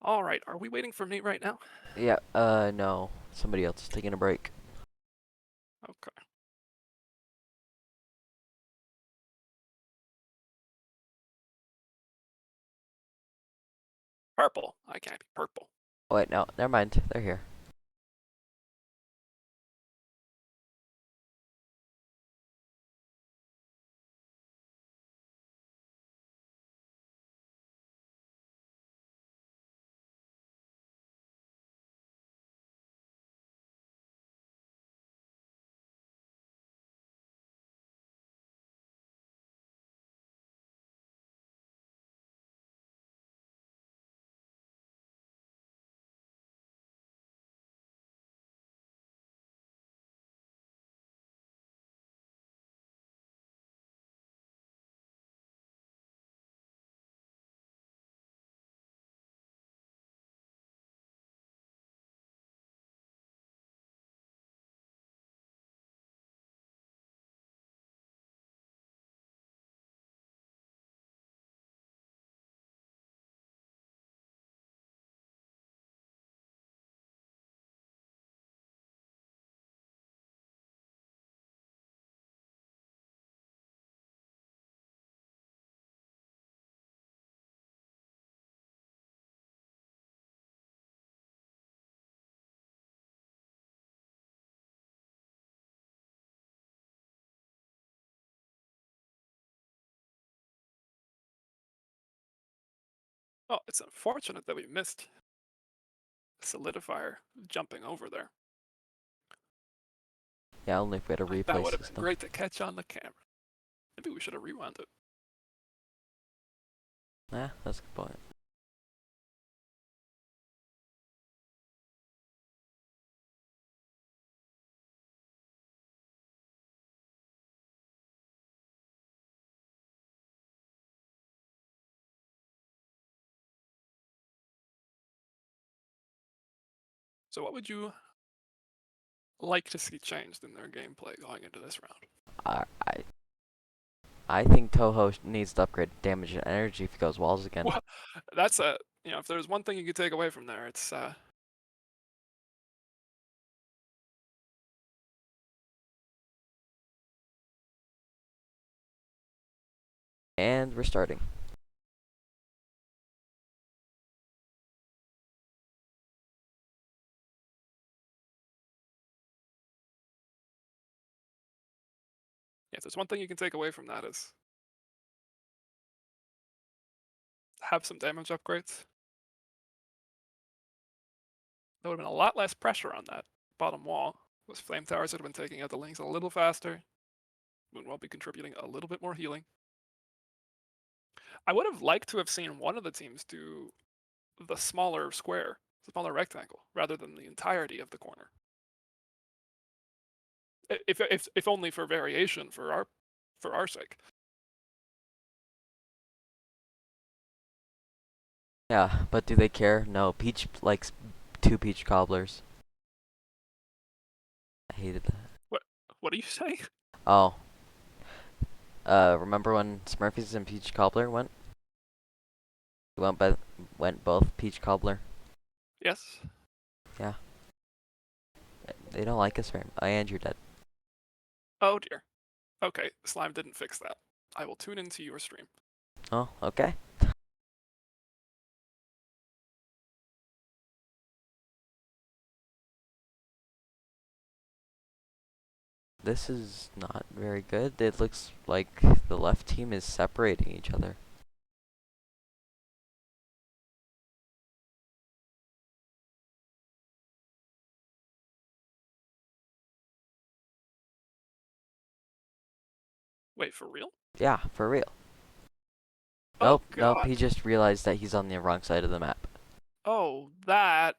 Speaker 2: All right, are we waiting for me right now?
Speaker 1: Yeah, no. Somebody else is taking a break.
Speaker 2: Okay. Purple. I can't be purple.
Speaker 1: Oh, wait, no, never mind. They're here.
Speaker 2: Oh, it's unfortunate that we missed solidifier jumping over there.
Speaker 1: Yeah, only if we had a
Speaker 2: Like, that
Speaker 1: replay
Speaker 2: would have been
Speaker 1: system.
Speaker 2: great to catch on the camera. Maybe we should have rewound it.
Speaker 1: Yeah, that's a good point.
Speaker 2: So what would you like to see changed in their gameplay going into this round?
Speaker 1: I think Toho needs to upgrade damage and energy if he goes walls again.
Speaker 2: Well, that's a, if there's one thing you could take away from there, it's
Speaker 1: And we're starting.
Speaker 2: if there's one thing you can take away from that is have some damage upgrades. There would have been a lot less pressure on that bottom wall. Those flame towers would have been taking out the links a little faster. Would well be contributing a little bit more healing. I would have liked to have seen one of the teams do the smaller square, the smaller rectangle, rather than the entirety of the corner. If only for variation, for our sake.
Speaker 1: Yeah, but do they care? No, Peach likes 2 peach cobblers. I hated that.
Speaker 2: What are you saying?
Speaker 1: Oh. Remember when Smurfies and Peach Cobbler went? We went both Peach Cobbler.
Speaker 2: Yes.
Speaker 1: Yeah. They don't like us very much. And you're dead.
Speaker 2: Oh dear. Okay, Slime didn't fix that. I will tune into your stream.
Speaker 1: Oh, okay. This is not very good. It looks like the left team is separating each other.
Speaker 2: Wait, for real?
Speaker 1: Yeah, for real.
Speaker 2: Oh
Speaker 1: Nope,
Speaker 2: god.
Speaker 1: he just realized that he's on the wrong side of the map.
Speaker 2: Oh, that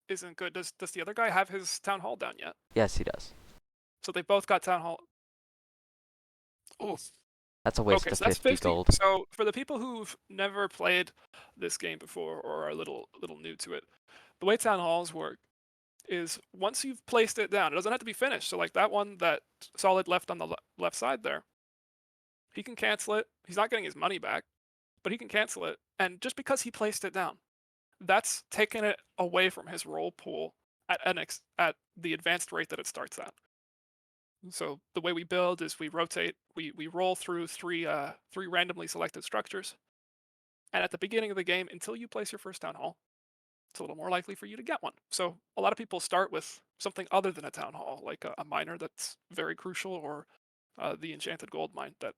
Speaker 2: isn't good. Does the other guy have his town hall down yet?
Speaker 1: Yes, he does.
Speaker 2: So they both got town hall. Oh.
Speaker 1: That's a waste
Speaker 2: Okay,
Speaker 1: of
Speaker 2: so that's
Speaker 1: 50
Speaker 2: 50.
Speaker 1: gold.
Speaker 2: So for the people who've never played this game before or are a little new to it, the way town halls work is once you've placed it down, it doesn't have to be finished. So like that one that Solid left on the left side there, he can cancel it. He's not getting his money back, but he can cancel it. And just because he placed it down, that's taken it away from his roll pool at the advanced rate that it starts at. So the way we build is we rotate, we roll through three randomly selected structures, and at the beginning of the game, until you place your first town hall, it's a little more likely for you to get one. So a lot of people start with something other than a town hall, like a miner that's very crucial, or the enchanted gold mine that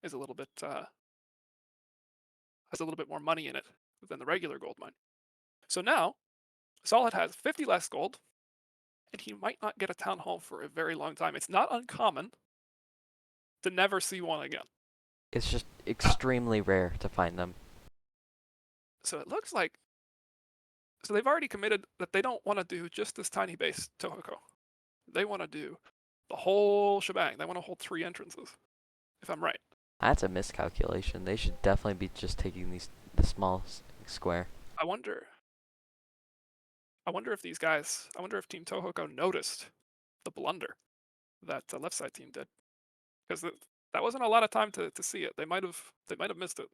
Speaker 2: is a little bit has a little bit more money in it than the regular gold mine. So now Solid has 50 less gold, and he might not get a town hall for a very long time. It's not uncommon to never see one again.
Speaker 1: It's just extremely rare to find them.
Speaker 2: So it looks like, so they've already committed that they don't want to do just this tiny base Tohoku. They want to do the whole shebang. They want to hold 3 entrances, if I'm right.
Speaker 1: That's a miscalculation. They should definitely be just taking the small square.
Speaker 2: I wonder if these guys, I wonder if Team Tohoku noticed the blunder that the left side team did, because that wasn't a lot of time to see it. They might have missed it.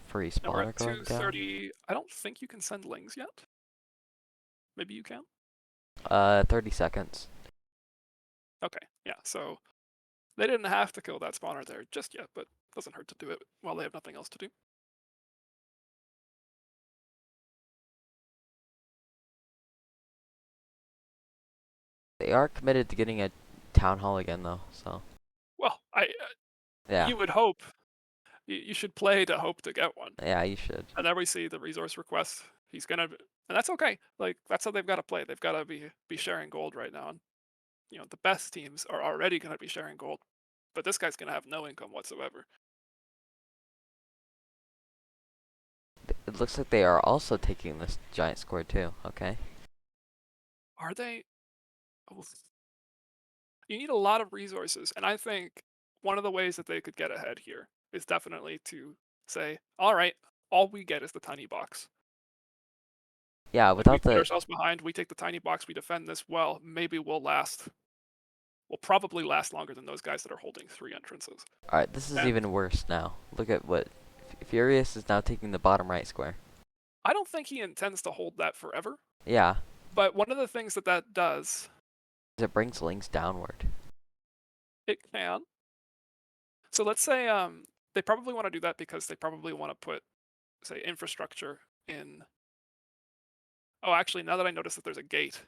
Speaker 1: Free
Speaker 2: Now we're
Speaker 1: spawner
Speaker 2: at
Speaker 1: going down.
Speaker 2: 2:30. I don't think you can send lings yet. Maybe you can.
Speaker 1: 30 seconds.
Speaker 2: Okay, yeah. So they didn't have to kill that spawner there just yet, but it doesn't hurt to do it while they have nothing else to do.
Speaker 1: They are committed to getting a town hall again, though. So
Speaker 2: Well,
Speaker 1: yeah,
Speaker 2: you would hope. You should play to hope to get one.
Speaker 1: yeah, you should.
Speaker 2: And there we see the resource request. He's gonna, and that's okay. Like that's how they've got to play. They've got to be sharing gold right now. And the best teams are already gonna be sharing gold, but this guy's gonna have no income whatsoever.
Speaker 1: It looks like they are also taking this giant square too. Okay.
Speaker 2: Are they? Oh, you need a lot of resources, and I think one of the ways that they could get ahead here is definitely to say, all right, all we get is the tiny box.
Speaker 1: Yeah,
Speaker 2: Like we
Speaker 1: without
Speaker 2: put
Speaker 1: the
Speaker 2: ourselves behind, we take the tiny box, we defend this well. Maybe we'll last. We'll probably last longer than those guys that are holding 3 entrances.
Speaker 1: all right, this is
Speaker 2: And
Speaker 1: even worse now. Look at what Furious is now taking the bottom right square.
Speaker 2: I don't think he intends to hold that forever.
Speaker 1: Yeah,
Speaker 2: But one of the things that does,
Speaker 1: it brings links downward.
Speaker 2: it can. So let's say they probably want to do that because they probably want to put, say, infrastructure in. Oh, actually, now that I notice that there's a gate.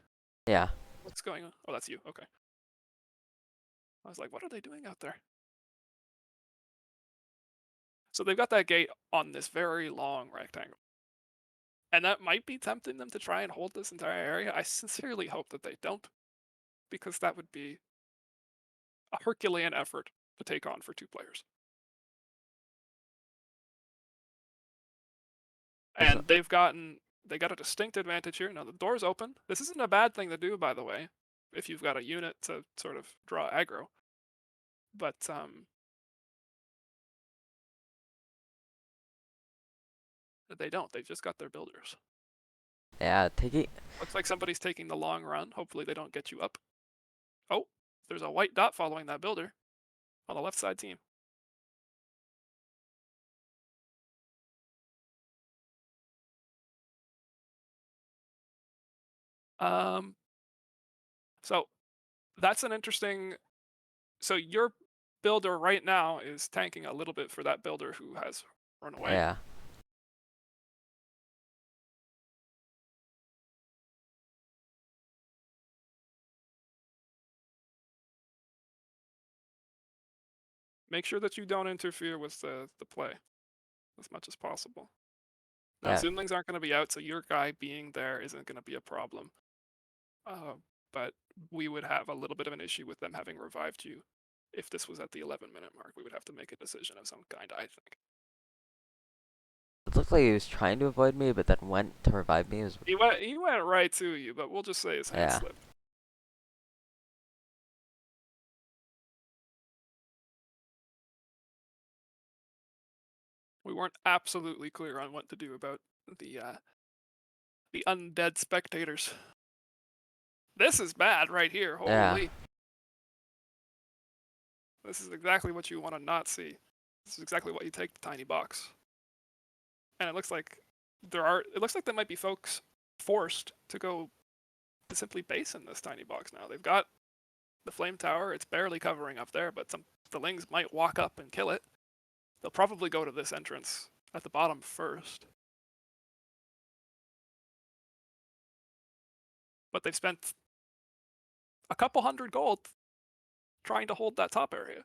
Speaker 1: Yeah.
Speaker 2: What's going on? Oh, that's you. Okay. I was like, what are they doing out there? So they've got that gate on this very long rectangle. And that might be tempting them to try and hold this entire area. I sincerely hope that they don't, because that would be a Herculean effort to take on for 2 players. And they got a distinct advantage here. Now the door's open. This isn't a bad thing to do, by the way, if you've got a unit to sort of draw aggro. But they don't. They just got their builders.
Speaker 1: Yeah, take it.
Speaker 2: Looks like somebody's taking the long run. Hopefully they don't get you up. Oh, there's a white dot following that builder on the left side team. So that's an interesting. So your builder right now is tanking a little bit for that builder who has run away.
Speaker 1: Yeah.
Speaker 2: Make sure that you don't interfere with the play as much as possible. Now,
Speaker 1: Yeah.
Speaker 2: Zoomlings aren't going to be out, so your guy being there isn't going to be a problem. But we would have a little bit of an issue with them having revived you. If this was at the 11-minute mark, we would have to make a decision of some kind, I think.
Speaker 1: It looked like he was trying to avoid me, but then went to revive me.
Speaker 2: He went right to you, but we'll just say his hand
Speaker 1: Yeah.
Speaker 2: slipped. We weren't absolutely clear on what to do about the undead spectators. This is bad right here. Holy.
Speaker 1: Yeah.
Speaker 2: This is exactly what you want to not see. This is exactly what you take the tiny box. And it looks like there might be folks forced to go to simply base in this tiny box now. They've got the flame tower, it's barely covering up there, but the Lings might walk up and kill it. They'll probably go to this entrance at the bottom first. But they've spent a couple hundred gold trying to hold that top area.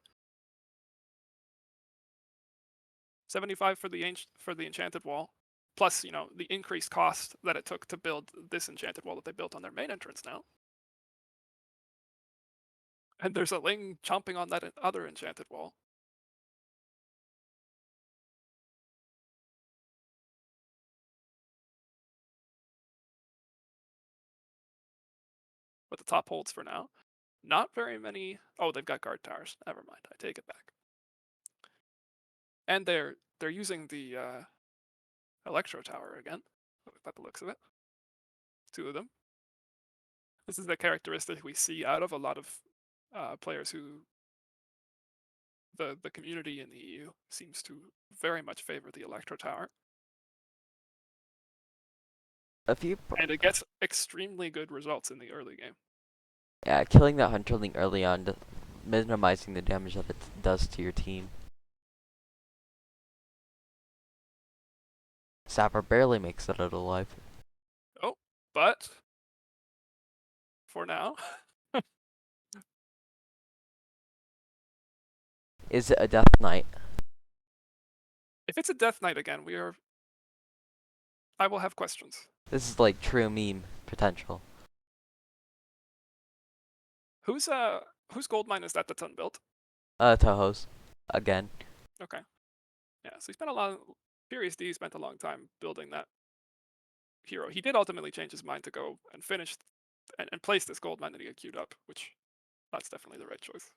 Speaker 2: 75 for the enchanted wall, plus the increased cost that it took to build this enchanted wall that they built on their main entrance now. And there's a Ling chomping on that other enchanted wall. But the top holds for now. Not very many. Oh, they've got guard towers. Never mind. I take it back. And they're using the electro tower again, by the looks of it. 2 of them. This is the characteristic we see out of a lot of players who the community in the EU seems to very much favor the electro tower. And it gets extremely good results in the early game.
Speaker 1: Yeah, killing that Hunterling early on, minimizing the damage that it does to your team. Sapper barely makes it out alive.
Speaker 2: Oh, but for now,
Speaker 1: Is it a Death Knight?
Speaker 2: if it's a Death Knight again, I will have questions.
Speaker 1: This is like true meme potential.
Speaker 2: Whose gold mine is that's unbuilt?
Speaker 1: Toho's. Again.
Speaker 2: Okay. Yeah, so he spent a lot. Furious D spent a long time building that hero. He did ultimately change his mind to go and finish and place this gold mine that he had queued up, which that's definitely the right choice.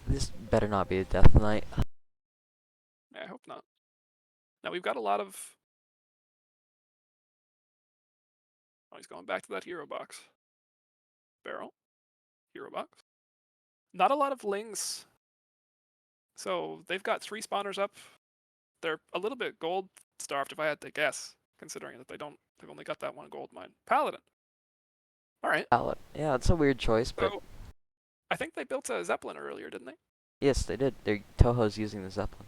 Speaker 1: This better not be a Death Knight.
Speaker 2: Yeah, I hope not. Now we've got a lot of. Oh, he's going back to that hero box. Barrel. Hero box. Not a lot of Lings. So they've got 3 spawners up. They're a little bit gold starved if I had to guess, considering that they've only got that 1 gold mine. Paladin. Alright.
Speaker 1: Yeah, it's a weird choice, but
Speaker 2: So I think they built a Zeppelin earlier, didn't they?
Speaker 1: yes, they did. Toho's using the Zeppelin.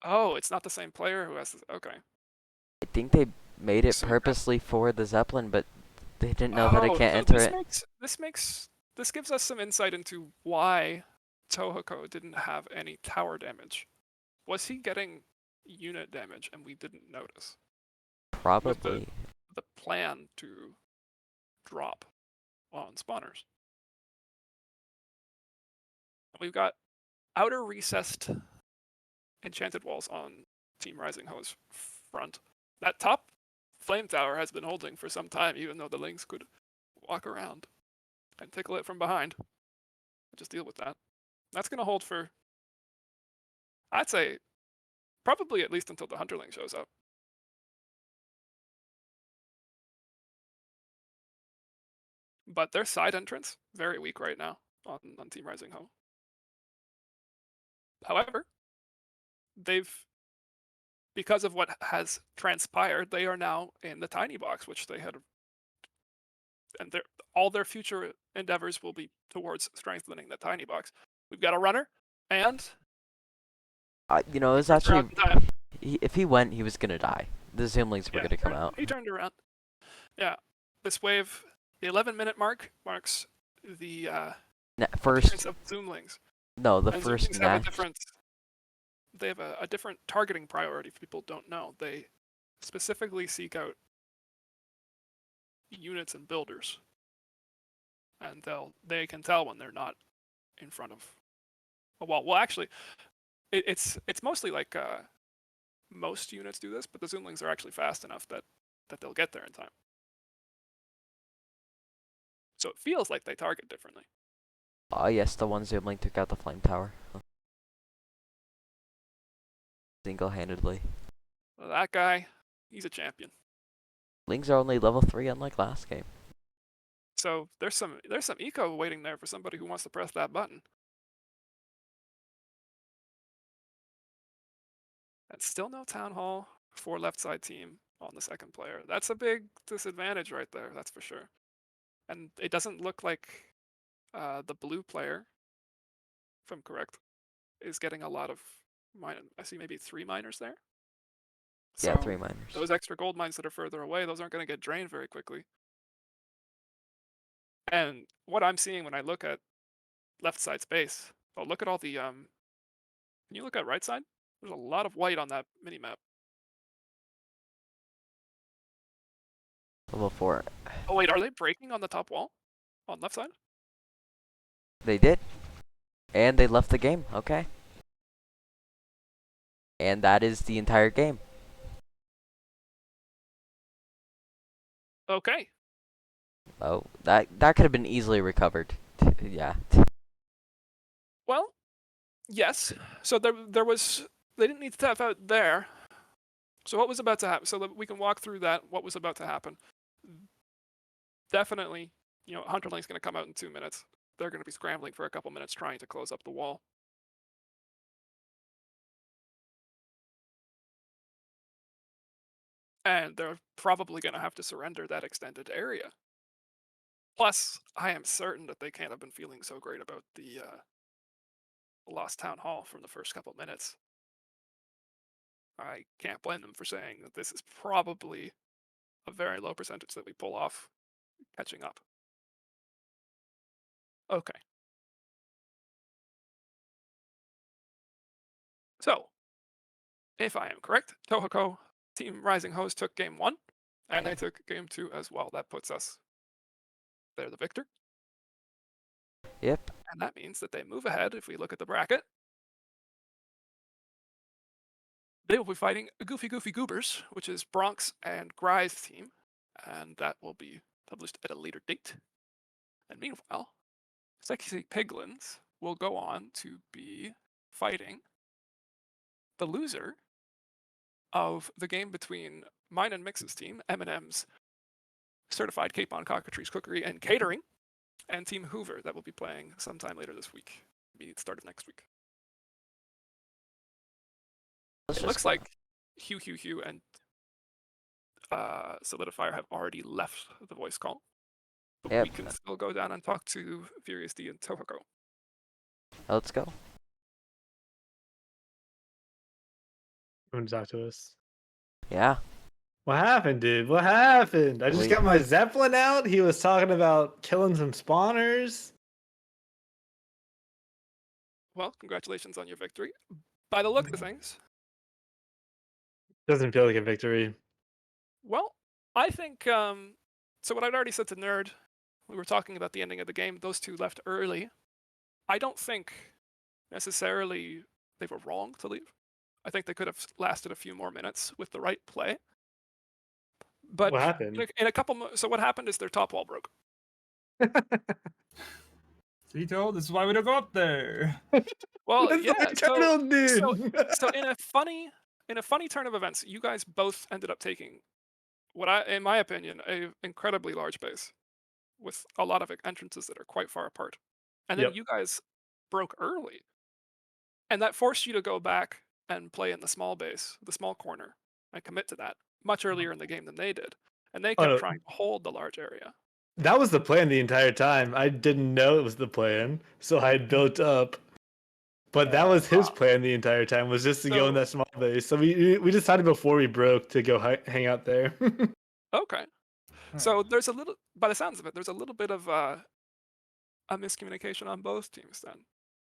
Speaker 2: Oh, it's not the same player who has this. Okay.
Speaker 1: I think they made it
Speaker 2: So
Speaker 1: purposely for the Zeppelin, but they didn't know that I can't
Speaker 2: so
Speaker 1: enter it.
Speaker 2: this gives us some insight into why Tohoko didn't have any tower damage. Was he getting unit damage and we didn't notice?
Speaker 1: Probably.
Speaker 2: The plan to drop on spawners. We've got outer recessed enchanted walls on Team Rising Ho's front. That top flame tower has been holding for some time, even though the Lynx could walk around and tickle it from behind. Just deal with that. That's going to hold for, I'd say, probably at least until the Hunterling shows up. But their side entrance, very weak right now on Team Rising Ho. However, because of what has transpired, they are now in the tiny box, which they had, and all their future endeavors will be towards strengthening the tiny box. We've got a runner, and
Speaker 1: it was actually, if he went, he was gonna die. The Zoomlings were gonna come out.
Speaker 2: He turned around. Yeah, this wave, the 11-minute mark marks the
Speaker 1: first
Speaker 2: of Zoomlings.
Speaker 1: No, the
Speaker 2: and
Speaker 1: first
Speaker 2: Zoomlings
Speaker 1: match.
Speaker 2: They have a different targeting priority. If people don't know, they specifically seek out units and builders, and they can tell when they're not in front of a wall. Well, actually, it's mostly like most units do this, but the Zoomlings are actually fast enough that they'll get there in time. So it feels like they target differently.
Speaker 1: Oh yes, the one Zoomling took out the flame tower. Single-handedly.
Speaker 2: Well, that guy, he's a champion.
Speaker 1: Lings are only level 3 unlike last game.
Speaker 2: So there's some eco waiting there for somebody who wants to press that button. And still no town hall for left side team on the second player. That's a big disadvantage right there, that's for sure. And it doesn't look like the blue player, if I'm correct, is getting a lot of mine. I see maybe 3 miners there.
Speaker 1: Yeah,
Speaker 2: So
Speaker 1: 3 miners.
Speaker 2: those extra gold mines that are further away, those aren't going to get drained very quickly. And what I'm seeing when I look at left side space, oh, look at all the can you look at right side? There's a lot of white on that mini map.
Speaker 1: Level 4.
Speaker 2: Oh wait, are they breaking on the top wall on left side?
Speaker 1: They did. And they left the game. Okay. And that is the entire game.
Speaker 2: Okay.
Speaker 1: Oh, that could have been easily recovered. Yeah.
Speaker 2: Well, yes. So there was they didn't need to tap out there. So what was about to happen? So that we can walk through that. What was about to happen? Definitely, Hunterling's going to come out in 2 minutes. They're going to be scrambling for a couple minutes trying to close up the wall. And they're probably going to have to surrender that extended area. Plus, I am certain that they can't have been feeling so great about the lost town hall from the first couple minutes. I can't blame them for saying that this is probably a very low percentage that we pull off catching up. Okay. So, if I am correct, Tohoku Team Rising Host took game 1, and they took game 2 as well. That puts us, they're the victor.
Speaker 1: Yep.
Speaker 2: And that means that they move ahead. If we look at the bracket, they will be fighting Goofy Goobers, which is Bronx and Gry's team, and that will be published at a later date. And meanwhile, Sexy Piglins will go on to be fighting the loser of the game between mine and Mix's team, M&M's Certified Capon Cockatrice Cookery and Catering, and Team Hoover that will be playing sometime later this week, maybe the start of next week. It looks like Hugh and Solidifier have already left the voice call, but
Speaker 1: Yep.
Speaker 2: we can still go down and talk to Furious D and Tohoku.
Speaker 1: Let's go.
Speaker 3: Come to talk to us.
Speaker 1: Yeah.
Speaker 3: What happened, dude? What happened? I just got my Zeppelin out. He was talking about killing some spawners.
Speaker 2: Well, congratulations on your victory. By the look of things,
Speaker 3: Doesn't feel like a victory.
Speaker 2: well, I think, so what I'd already said to Nerd, we were talking about the ending of the game, those two left early. I don't think necessarily they were wrong to leave. I think they could have lasted a few more minutes with the right play. But
Speaker 3: What happened?
Speaker 2: in a couple, so what happened is their top wall broke.
Speaker 6: Tito, this is why we don't go up there.
Speaker 2: Well,
Speaker 3: That's
Speaker 2: yeah.
Speaker 3: the eternal dude.
Speaker 2: So in a funny turn of events, you guys both ended up taking in my opinion, a incredibly large base with a lot of entrances that are quite far apart. And then
Speaker 3: Yep.
Speaker 2: you guys broke early. And that forced you to go back and play in the small base, the small corner, and commit to that much earlier in the game than they did. And they kept
Speaker 3: no.
Speaker 2: trying to hold the large area.
Speaker 3: That was the plan the entire time. I didn't know it was the plan, so I had built up. But that was his plan the entire time, was just to go in that small base. So we decided before we broke to go hang out there.
Speaker 2: Okay. So there's a little, by the sounds of it, there's a little bit of a miscommunication on both teams then.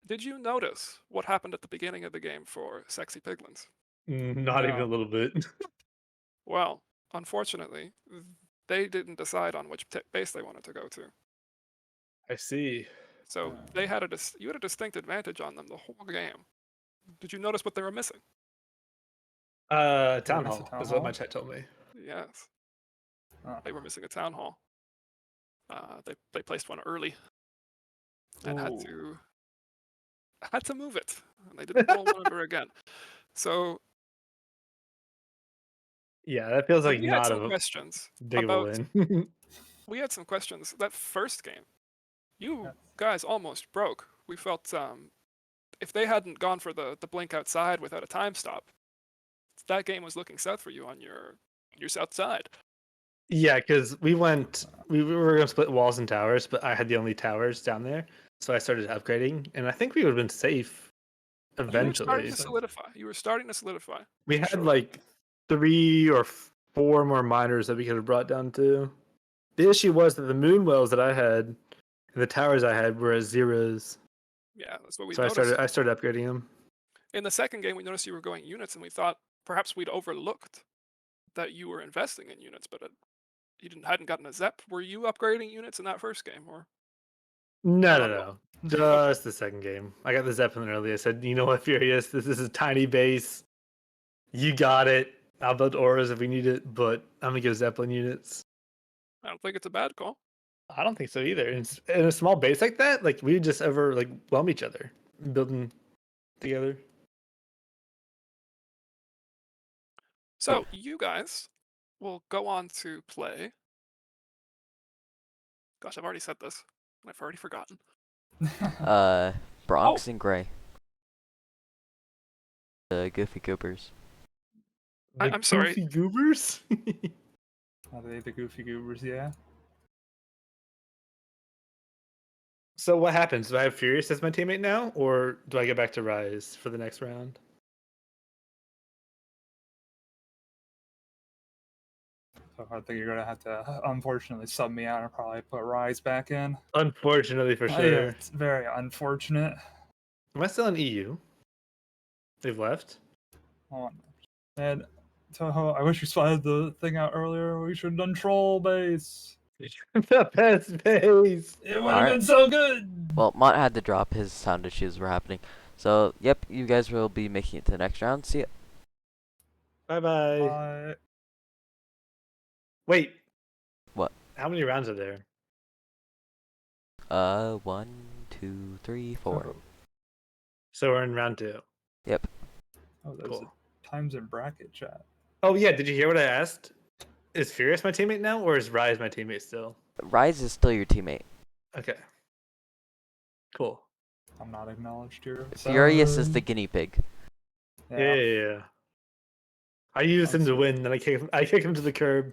Speaker 2: Did you notice what happened at the beginning of the game for Sexy Piglins?
Speaker 3: Not even a little bit.
Speaker 2: Well, unfortunately, they didn't decide on which base they wanted to go to.
Speaker 3: I see.
Speaker 2: So they had you had a distinct advantage on them the whole game. Did you notice what they were missing?
Speaker 3: Town
Speaker 6: miss a
Speaker 3: hall
Speaker 6: town
Speaker 3: is what
Speaker 6: hall?
Speaker 3: my chat told me.
Speaker 2: Yes,
Speaker 6: Oh.
Speaker 2: they were missing a town hall. They placed one early and had to move it. And they didn't roll one over again. So
Speaker 3: Yeah, that feels like
Speaker 2: we had
Speaker 3: not
Speaker 2: some
Speaker 3: a
Speaker 2: questions
Speaker 3: big of a
Speaker 2: about
Speaker 3: win.
Speaker 2: we had some questions. That first game, you
Speaker 6: Yes.
Speaker 2: guys almost broke. We felt if they hadn't gone for the blink outside without a time stop, that game was looking south for you on your south side.
Speaker 3: Yeah, because we were gonna split walls and towers, but I had the only towers down there, so I started upgrading, and I think we would have been safe
Speaker 2: You were starting
Speaker 3: eventually.
Speaker 2: to solidify. You were starting to solidify.
Speaker 3: We
Speaker 2: for
Speaker 3: had
Speaker 2: sure.
Speaker 3: like 3 or 4 more miners that we could have brought down to. The issue was that the moon wells that I had and the towers I had were at zeros,
Speaker 2: Yeah, that's what we
Speaker 3: so
Speaker 2: noticed.
Speaker 3: I started upgrading them.
Speaker 2: In the second game, we noticed you were going units, and we thought perhaps we'd overlooked that you were investing in units, but you hadn't gotten a ZEP. Were you upgrading units in that first game, or?
Speaker 3: No,
Speaker 2: not
Speaker 3: no,
Speaker 2: at all.
Speaker 3: no. Just the second game. I got the Zeppelin early. I said, you know what, Furious, this is a tiny base. You got it. I'll build auras if we need it, but I'm gonna give Zeppelin units.
Speaker 2: I don't think it's a bad call.
Speaker 3: I don't think so either. In a small base like that, like we just ever like whelm each other, building together.
Speaker 2: So you guys will go on to play. Gosh, I've already said this, and I've already forgotten.
Speaker 1: Bronx
Speaker 2: Oh.
Speaker 1: and Gray. The Goofy Goobers.
Speaker 2: I'm sorry.
Speaker 3: Goofy goobers.
Speaker 6: Are they the goofy goobers? Yeah.
Speaker 3: So what happens? Do I have Furious as my teammate now, or do I get back to Rise for the next round?
Speaker 6: So I think you're gonna have to, unfortunately, sub me out and probably put Rise back in.
Speaker 3: Unfortunately, for
Speaker 6: Yeah,
Speaker 3: sure.
Speaker 6: it's very unfortunate.
Speaker 3: Am I still in EU? They've left.
Speaker 6: Oh, and Toho, I wish we spotted the thing out earlier. We should have done Troll Base.
Speaker 3: The best base.
Speaker 6: It would have been
Speaker 1: Alright.
Speaker 6: so good.
Speaker 1: Well, Mont had to drop. His sound issues were happening. So, yep, you guys will be making it to the next round. See ya.
Speaker 3: Bye bye. Wait.
Speaker 1: What?
Speaker 3: How many rounds are there?
Speaker 1: 1, 2, 3, 4.
Speaker 6: Oh,
Speaker 3: So we're in round 2.
Speaker 1: Yep.
Speaker 6: oh, there's
Speaker 3: Cool.
Speaker 6: a times in bracket chat.
Speaker 3: Oh yeah, did you hear what I asked? Is Furious my teammate now, or is Rise my teammate still?
Speaker 1: Rise is still your teammate.
Speaker 3: Okay. Cool.
Speaker 6: I'm not acknowledged here.
Speaker 1: Furious is the
Speaker 6: so-
Speaker 1: guinea pig.
Speaker 3: Yeah. I used him to win, then I kick him to the curb.